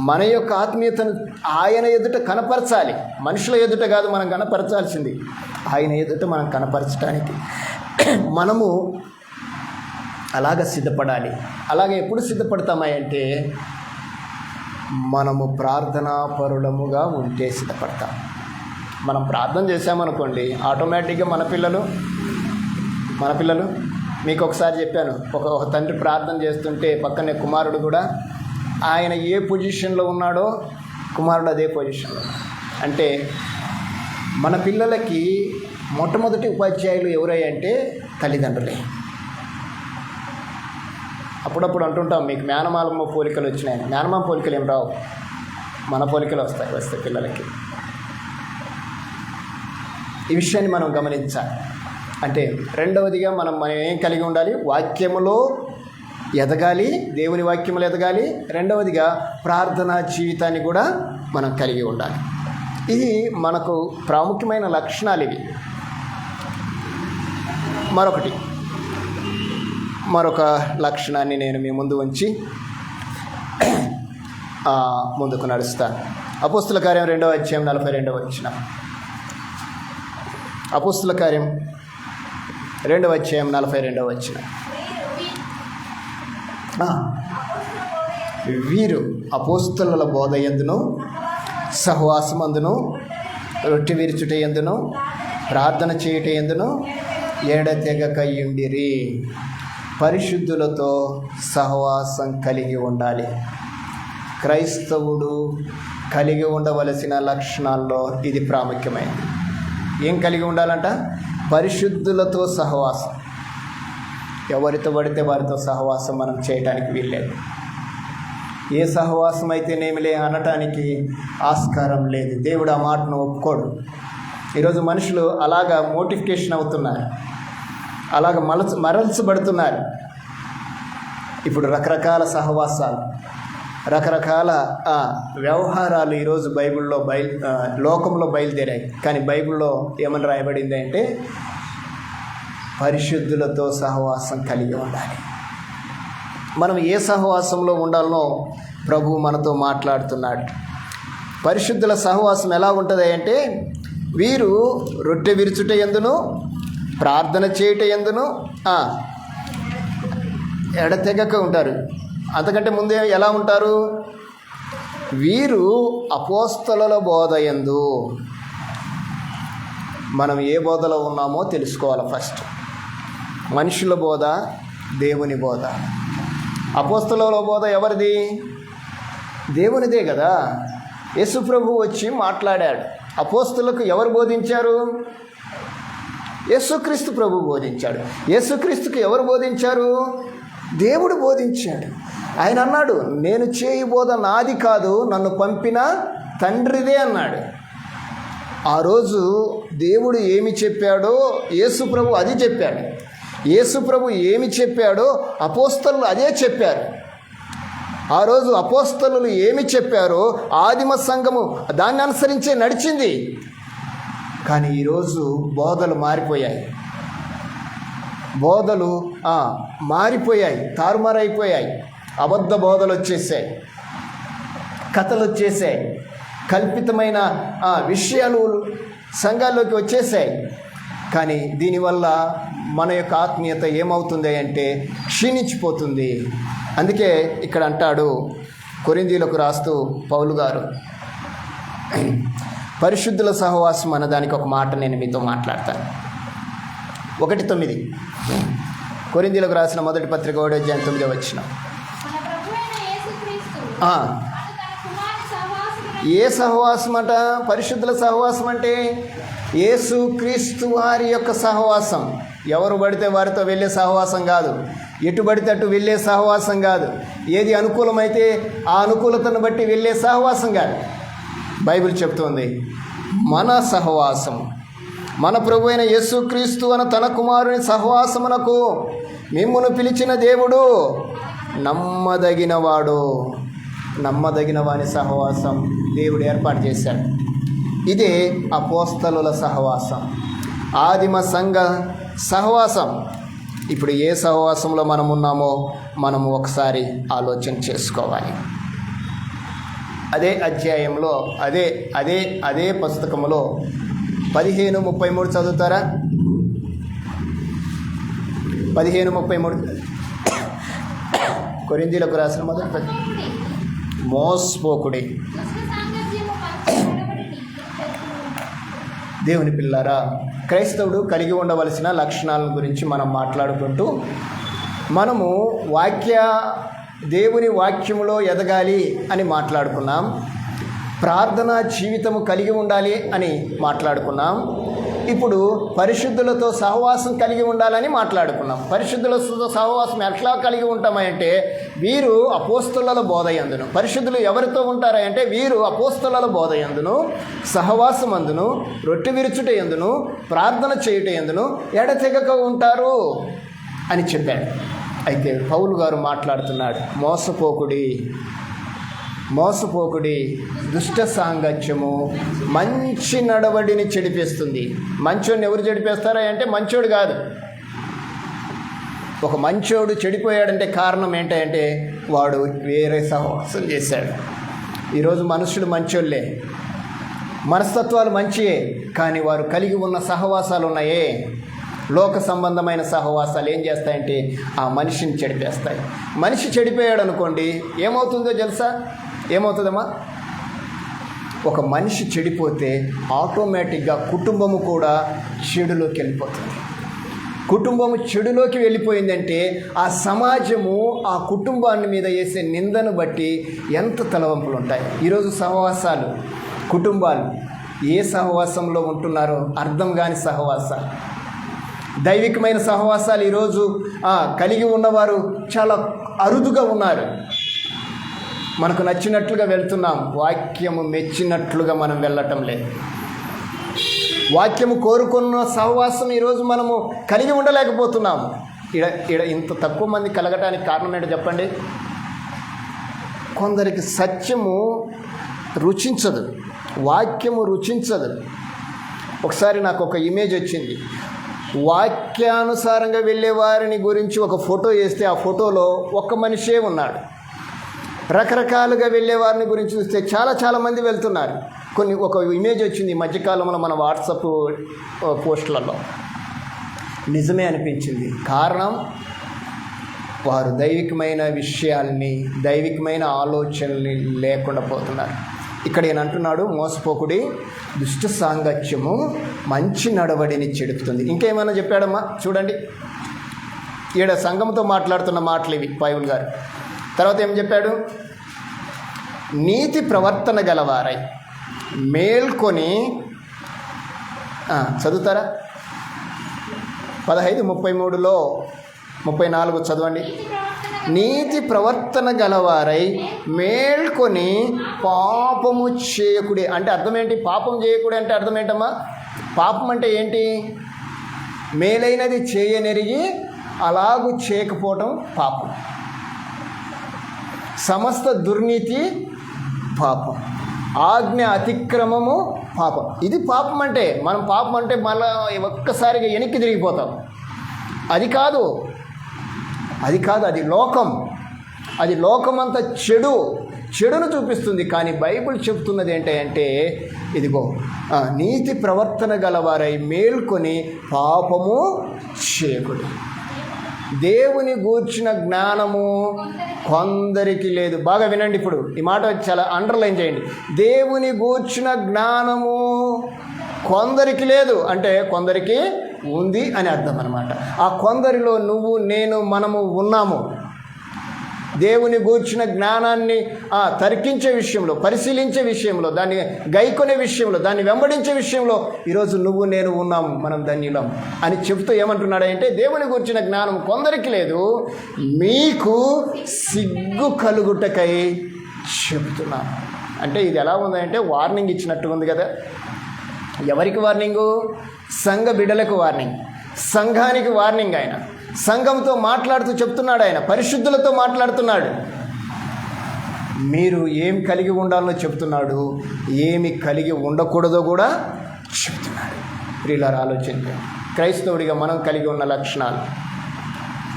మన యొక్క ఆత్మీయతను ఆయన ఎదుట కనపరచాలి. మనుషుల ఎదుట కాదు మనం కనపరచాల్సింది, ఆయన ఎదుట మనం కనపరచడానికి మనము అలాగ సిద్ధపడాలి. అలాగే ఎప్పుడు సిద్ధపడతామంటే మనము ప్రార్థనా పరులముగా ఉంటే సిద్ధపడతాం. మనం ప్రార్థన చేసామనుకోండి, ఆటోమేటిక్గా మన పిల్లలు మీకు ఒకసారి చెప్పాను, ఒక తండ్రి ప్రార్థన చేస్తుంటే పక్కనే కుమారుడు కూడా ఆయన ఏ పొజిషన్లో ఉన్నాడో కుమారుడు అదే పొజిషన్లో. అంటే మన పిల్లలకి మొట్టమొదటి ఉపాధ్యాయులు ఎవరంటే తల్లిదండ్రులే. అప్పుడప్పుడు అంటుంటాం మీకు మేనమామ పోలికలు వచ్చినాయి. మేనమామ పోలికలు ఏం రావు, మన పోలికలు వస్తే పిల్లలకి. ఈ విషయాన్ని మనం గమనించాలి. అంటే రెండవదిగా మనం ఏం కలిగి ఉండాలి? వాక్యములో ఎదగాలి, దేవుని వాక్యములు ఎదగాలి. రెండవదిగా ప్రార్థనా జీవితాన్ని కూడా మనం కలిగి ఉండాలి. ఇది మనకు ప్రాముఖ్యమైన లక్షణాలు ఇవి. మరొక లక్షణాన్ని నేను మీ ముందు ఉంచి ముందుకు నడుస్తాను. అపోస్తుల కార్యం 2వ అధ్యాయం 42వ వచనం. అపోస్తుల కార్యం 2వ అధ్యాయం 42వ వచనం. వీరు అపోస్తలుల బోధ యందును సహవాసమందును రొట్టె విరుచుట యందును ప్రార్థన చేయుట యందును ఎడతెగకయుండిరి. పరిశుద్ధులతో సహవాసం కలిగి ఉండాలి. క్రైస్తవుడు కలిగి ఉండవలసిన లక్షణాల్లో ఇది ప్రాముఖ్యమైనది. ఏం కలిగి ఉండాలంట? పరిశుద్ధులతో సహవాసం. ఎవరితో పడితే వారితో సహవాసం మనం చేయడానికి వీల్లేదు. ఏ సహవాసం అయితేనేమిలే అనటానికి ఆస్కారం లేదు. దేవుడు ఆ మాటను ఒప్పుకోడు. ఈరోజు మనుషులు అలాగా మోటిఫికేషన్ అవుతున్నారు, అలాగ మరల్చబడుతున్నారు. ఇప్పుడు రకరకాల సహవాసాలు, రకరకాల వ్యవహారాలు ఈరోజు లోకంలో బయలుదేరాయి. కానీ బైబిల్లో ఏమని రాయబడింది అంటే పరిశుద్ధులతో సహవాసం కలిగి ఉండాలి. మనం ఏ సహవాసంలో ఉండాలనో ప్రభువు మనతో మాట్లాడుతున్నాడు. పరిశుద్ధుల సహవాసం ఎలా ఉంటుంది అంటే వీరు రొట్టె విరుచుట యందును ప్రార్థన చేయుట యందును ఎడతెగక ఉంటారు. అంతకంటే ముందే ఎలా ఉంటారు? వీరు అపోస్తలుల బోధ యందు. మనం ఏ బోధలో ఉన్నామో తెలుసుకోవాలి ఫస్ట్. మనుషుల బోధ, దేవుని బోధ. అపోస్తలుల బోధ ఎవరిది? దేవునిదే కదా. యేసు ప్రభు వచ్చి మాట్లాడాడు. అపోస్తలులకు ఎవరు బోధించారు? యేసుక్రీస్తు ప్రభు బోధించాడు. యేసుక్రీస్తుకు ఎవరు బోధించారు? దేవుడు బోధించాడు. ఆయన అన్నాడు, నేను చేయి బోధ నాది కాదు, నన్ను పంపిన తండ్రిదే అన్నాడు. ఆ రోజు దేవుడు ఏమి చెప్పాడో యేసు ప్రభు అది చెప్పాడు. యేసు ప్రభు ఏమి చెప్పాడో అపోస్తలులు అదే చెప్పారు. ఆ రోజు అపోస్తలులు ఏమి చెప్పారో ఆదిమ సంఘము దాన్ని అనుసరించే నడిచింది. కానీ ఈరోజు బోధలు మారిపోయాయి. బోధలు మారిపోయాయి, తారుమారైపోయాయి. అబద్ధ బోధలు వచ్చేసాయి, కథలు వచ్చేసాయి, కల్పితమైన విషయాలు సంఘాల్లోకి వచ్చేసాయి. కానీ దీనివల్ల మన యొక్క ఆత్మీయత ఏమవుతుంది అంటే క్షీణించిపోతుంది. అందుకే ఇక్కడ అంటాడు కొరింథీయులకు రాస్తూ పౌలు గారు, పరిశుద్ధుల సహవాసం అన్న దానికి ఒక మాట నేను మీతో మాట్లాడతాను. 1:9 కొరింథీయులకు రాసిన మొదటి పత్రిక 1:9 ఏ సహవాసం అంట? పరిశుద్ధుల సహవాసం అంటే యేసుక్రీస్తు వారి యొక్క సహవాసం. ఎవరు పడితే వారితో వెళ్ళే సహవాసం కాదు, ఎటు పడితే అటు వెళ్ళే సహవాసం కాదు, ఏది అనుకూలమైతే ఆ అనుకూలతను బట్టి వెళ్ళే సహవాసం కాదు. బైబిల్ చెప్తోంది మన సహవాసం, మన ప్రభు అయిన యేసుక్రీస్తు అన్న తన కుమారుని సహవాసమునకు మిమ్మును పిలిచిన దేవుడు నమ్మదగినవాడు. నమ్మదగిన వాని సహవాసం దేవుడు ఏర్పాటు చేశాడు. ఇదే అపోస్తలుల సహవాసం, ఆదిమ సంఘ సహవాసం. ఇప్పుడు ఏ సహవాసంలో మనం ఉన్నామో మనము ఒకసారి ఆలోచన చేసుకోవాలి. అదే అధ్యాయంలో అదే పుస్తకంలో 15:33 చదువుతారా? 15:33 కొరింథీయులకు రాసిన మొదటి మోసపోకుడి. దేవుని పిల్లారా, క్రైస్తవుడు కలిగి ఉండవలసిన లక్షణాల గురించి మనం మాట్లాడుకుంటూ మనము దేవుని వాక్యములో ఎదగాలి అని మాట్లాడుకున్నాం. ప్రార్థనా జీవితము కలిగి ఉండాలి అని మాట్లాడుకున్నాం. ఇప్పుడు పరిశుద్ధులతో సహవాసం కలిగి ఉండాలని మాట్లాడుకున్నాం. పరిశుద్ధులతో సహవాసం ఎట్లా కలిగి ఉంటామంటే వీరు అపోస్తలుల బోధయందును. పరిశుద్ధులు ఎవరితో ఉంటారంటే వీరు అపోస్తలుల బోధయందును, సహవాసం అందును, రొట్టె విరుచుట యందును, ప్రార్థన చేయుట యందును ఎడతెగక ఉంటారు అని చెప్పాడు. అయితే పౌలు గారు మాట్లాడుతున్నాడు, మోసపోకుడి, దుష్ట సాంగత్యము మంచి నడవడిని చెడిపేస్తుంది. మంచోడిని ఎవరు చెడిపేస్తారా అంటే మంచోడు కాదు. ఒక మంచోడు చెడిపోయాడంటే కారణం ఏంటంటే వాడు వేరే సహవాసం చేశాడు. ఈరోజు మనుషులు మంచోళ్ళే, మనస్తత్వాలు మంచియే, కానీ వారు కలిగి ఉన్న సహవాసాలు ఉన్నాయే, లోక సంబంధమైన సహవాసాలు ఏం చేస్తాయంటే ఆ మనిషిని చెడిపేస్తాయి. మనిషి చెడిపోయాడు అనుకోండి, ఏమవుతుందో తెలుసా? ఏమవుతుందమ్మా? ఒక మనిషి చెడిపోతే ఆటోమేటిక్గా కుటుంబము కూడా చెడులోకి వెళ్ళిపోతుంది. కుటుంబము చెడులోకి వెళ్ళిపోయిందంటే ఆ సమాజము ఆ కుటుంబాన్ని మీద వేసే నిందను బట్టి ఎంత తలవంపులు ఉంటాయి. ఈరోజు సహవాసాలు, కుటుంబాలు ఏ సహవాసంలో ఉంటున్నారో అర్థం కాని సహవాసాలు, దైవికమైన సహవాసాలు ఈరోజు కలిగి ఉన్నవారు చాలా అరుదుగా ఉన్నారు. మనకు నచ్చినట్లుగా వెళ్తున్నాం, వాక్యము మెచ్చినట్లుగా మనం వెళ్ళటం లేదు. వాక్యము కోరుకున్న సహవాసం ఈరోజు మనము కలిగి ఉండలేకపోతున్నాము. ఇడ ఇంత తక్కువ మంది కలగటానికి కారణం ఏంటో చెప్పండి? కొందరికి సత్యము రుచించదు, వాక్యము రుచించదు. ఒకసారి నాకు ఒక ఇమేజ్ వచ్చింది. వాక్యానుసారంగా వెళ్ళే వారిని గురించి ఒక ఫోటో వేస్తే ఆ ఫోటోలో ఒక్క మనిషే ఉన్నాడు. రకరకాలుగా వెళ్ళే వారిని గురించి చూస్తే చాలా మంది వెళ్తున్నారు. ఒక ఇమేజ్ వచ్చింది ఈ మధ్యకాలంలో మన వాట్సాప్ పోస్టులలో. నిజమే అనిపించింది. కారణం వారు దైవికమైన విషయాల్ని, దైవికమైన ఆలోచనల్ని లేకుండా పోతున్నారు. ఇక్కడ ఈయన అంటున్నాడు, మోసపోకుడి, దుష్ట సాంగత్యము మంచి నడవడిని చెడుపుతుంది. ఇంకేమైనా చెప్పాడమ్మా? చూడండి ఈడ సంఘంతో మాట్లాడుతున్న మాటలు ఇవి పౌలు గారు. తర్వాత ఏం చెప్పాడు? నీతి ప్రవర్తన గలవారై మేల్కొని చదువుతారా? 15:33లో 34 చదవండి. నీతి ప్రవర్తన గలవారై మేల్కొని పాపము చేయకుడే. అంటే అర్థం ఏంటి? పాపం చేయకుడే అంటే అర్థం ఏంటమ్మా? పాపం అంటే ఏంటి? మేలైనది చేయనెరిగి అలాగూ చేయకపోవటం పాపం. సమస్త దుర్నీతి పాపం, ఆజ్ఞ అతిక్రమము పాపం. ఇది పాపం అంటే. మనం పాపం అంటే మళ్ళీ ఒక్కసారిగా వెనక్కి తిరిగిపోతాం. అది కాదు, అది లోకం. అది లోకమంతా చెడును చూపిస్తుంది. కానీ బైబిల్ చెప్తున్నది ఏంటంటే ఇదిగో నీతి ప్రవర్తన గలవారై మేల్కొని పాపము చేయకుడి. దేవుని గూర్చిన జ్ఞానము కొందరికి లేదు. బాగా వినండి, ఇప్పుడు ఈ మాట చాలా అండర్లైన్ చేయండి. దేవుని గూర్చిన జ్ఞానము కొందరికి లేదు అంటే కొందరికి ఉంది అని అర్థం అన్నమాట. ఆ కొందరిలో నువ్వు, నేను, మనము ఉన్నాము. దేవుని గూర్చిన జ్ఞానాన్ని తర్కించే విషయంలో, పరిశీలించే విషయంలో, దాన్ని గైకొనే విషయంలో, దాన్ని వెంబడించే విషయంలో ఈరోజు నువ్వు, నేను ఉన్నాము. మనం ధన్యులం అని చెబుతూ ఏమంటున్నాడంటే దేవుని గూర్చిన జ్ఞానం కొందరికి లేదు, మీకు సిగ్గు కలుగుటకై చెబుతున్నాను. అంటే ఇది ఎలా ఉందంటే వార్నింగ్ ఇచ్చినట్టుగా ఉంది కదా. ఎవరికి వార్నింగు? సంఘ బిడ్డలకు వార్నింగ్, సంఘానికి వార్నింగ్. ఆయన సంఘంతో మాట్లాడుతూ చెప్తున్నాడు, ఆయన పరిశుద్ధులతో మాట్లాడుతున్నాడు. మీరు ఏం కలిగి ఉండాలో చెప్తున్నాడు, ఏమి కలిగి ఉండకూడదో కూడా చెప్తున్నాడు. ప్రియులారా, ఆలోచించండి. క్రైస్తవుడిగా మనం కలిగి ఉన్న లక్షణాలు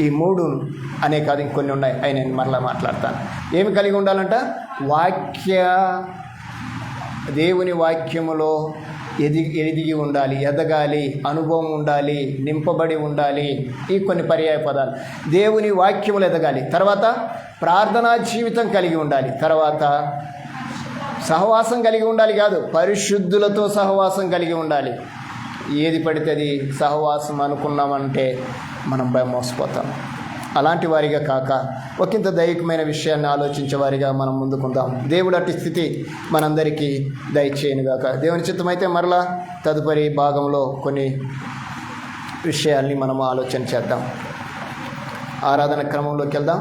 ఈ 3 అనే కాదు, ఇంకొన్ని ఉన్నాయి. అవి నేను మరలా మాట్లాడతాను. ఏమి కలిగి ఉండాలంట? దేవుని వాక్యములో ఎదిగి ఉండాలి, ఎదగాలి, అనుభవం ఉండాలి, నింపబడి ఉండాలి. ఈ కొన్ని పర్యాయ పదాలు. దేవుని వాక్యములు ఎదగాలి, తర్వాత ప్రార్థనా జీవితం కలిగి ఉండాలి, తర్వాత సహవాసం కలిగి ఉండాలి. కాదు, పరిశుద్ధులతో సహవాసం కలిగి ఉండాలి. ఏది పడితే అది సహవాసం అనుకున్నామంటే మనం మోసపోతాం. అలాంటి వారిగా కాక ఒకంత దైవికమైన విషయాన్ని ఆలోచించే వారిగా మనం ముందుకుందాం. దేవుడు అట్టి స్థితి మనందరికీ దయచేయనుగాక. దేవుని చిత్తమైతే మరలా తదుపరి భాగంలో కొన్ని విషయాల్ని మనము ఆలోచన చేద్దాం. ఆరాధన క్రమంలోకి వెళ్దాం.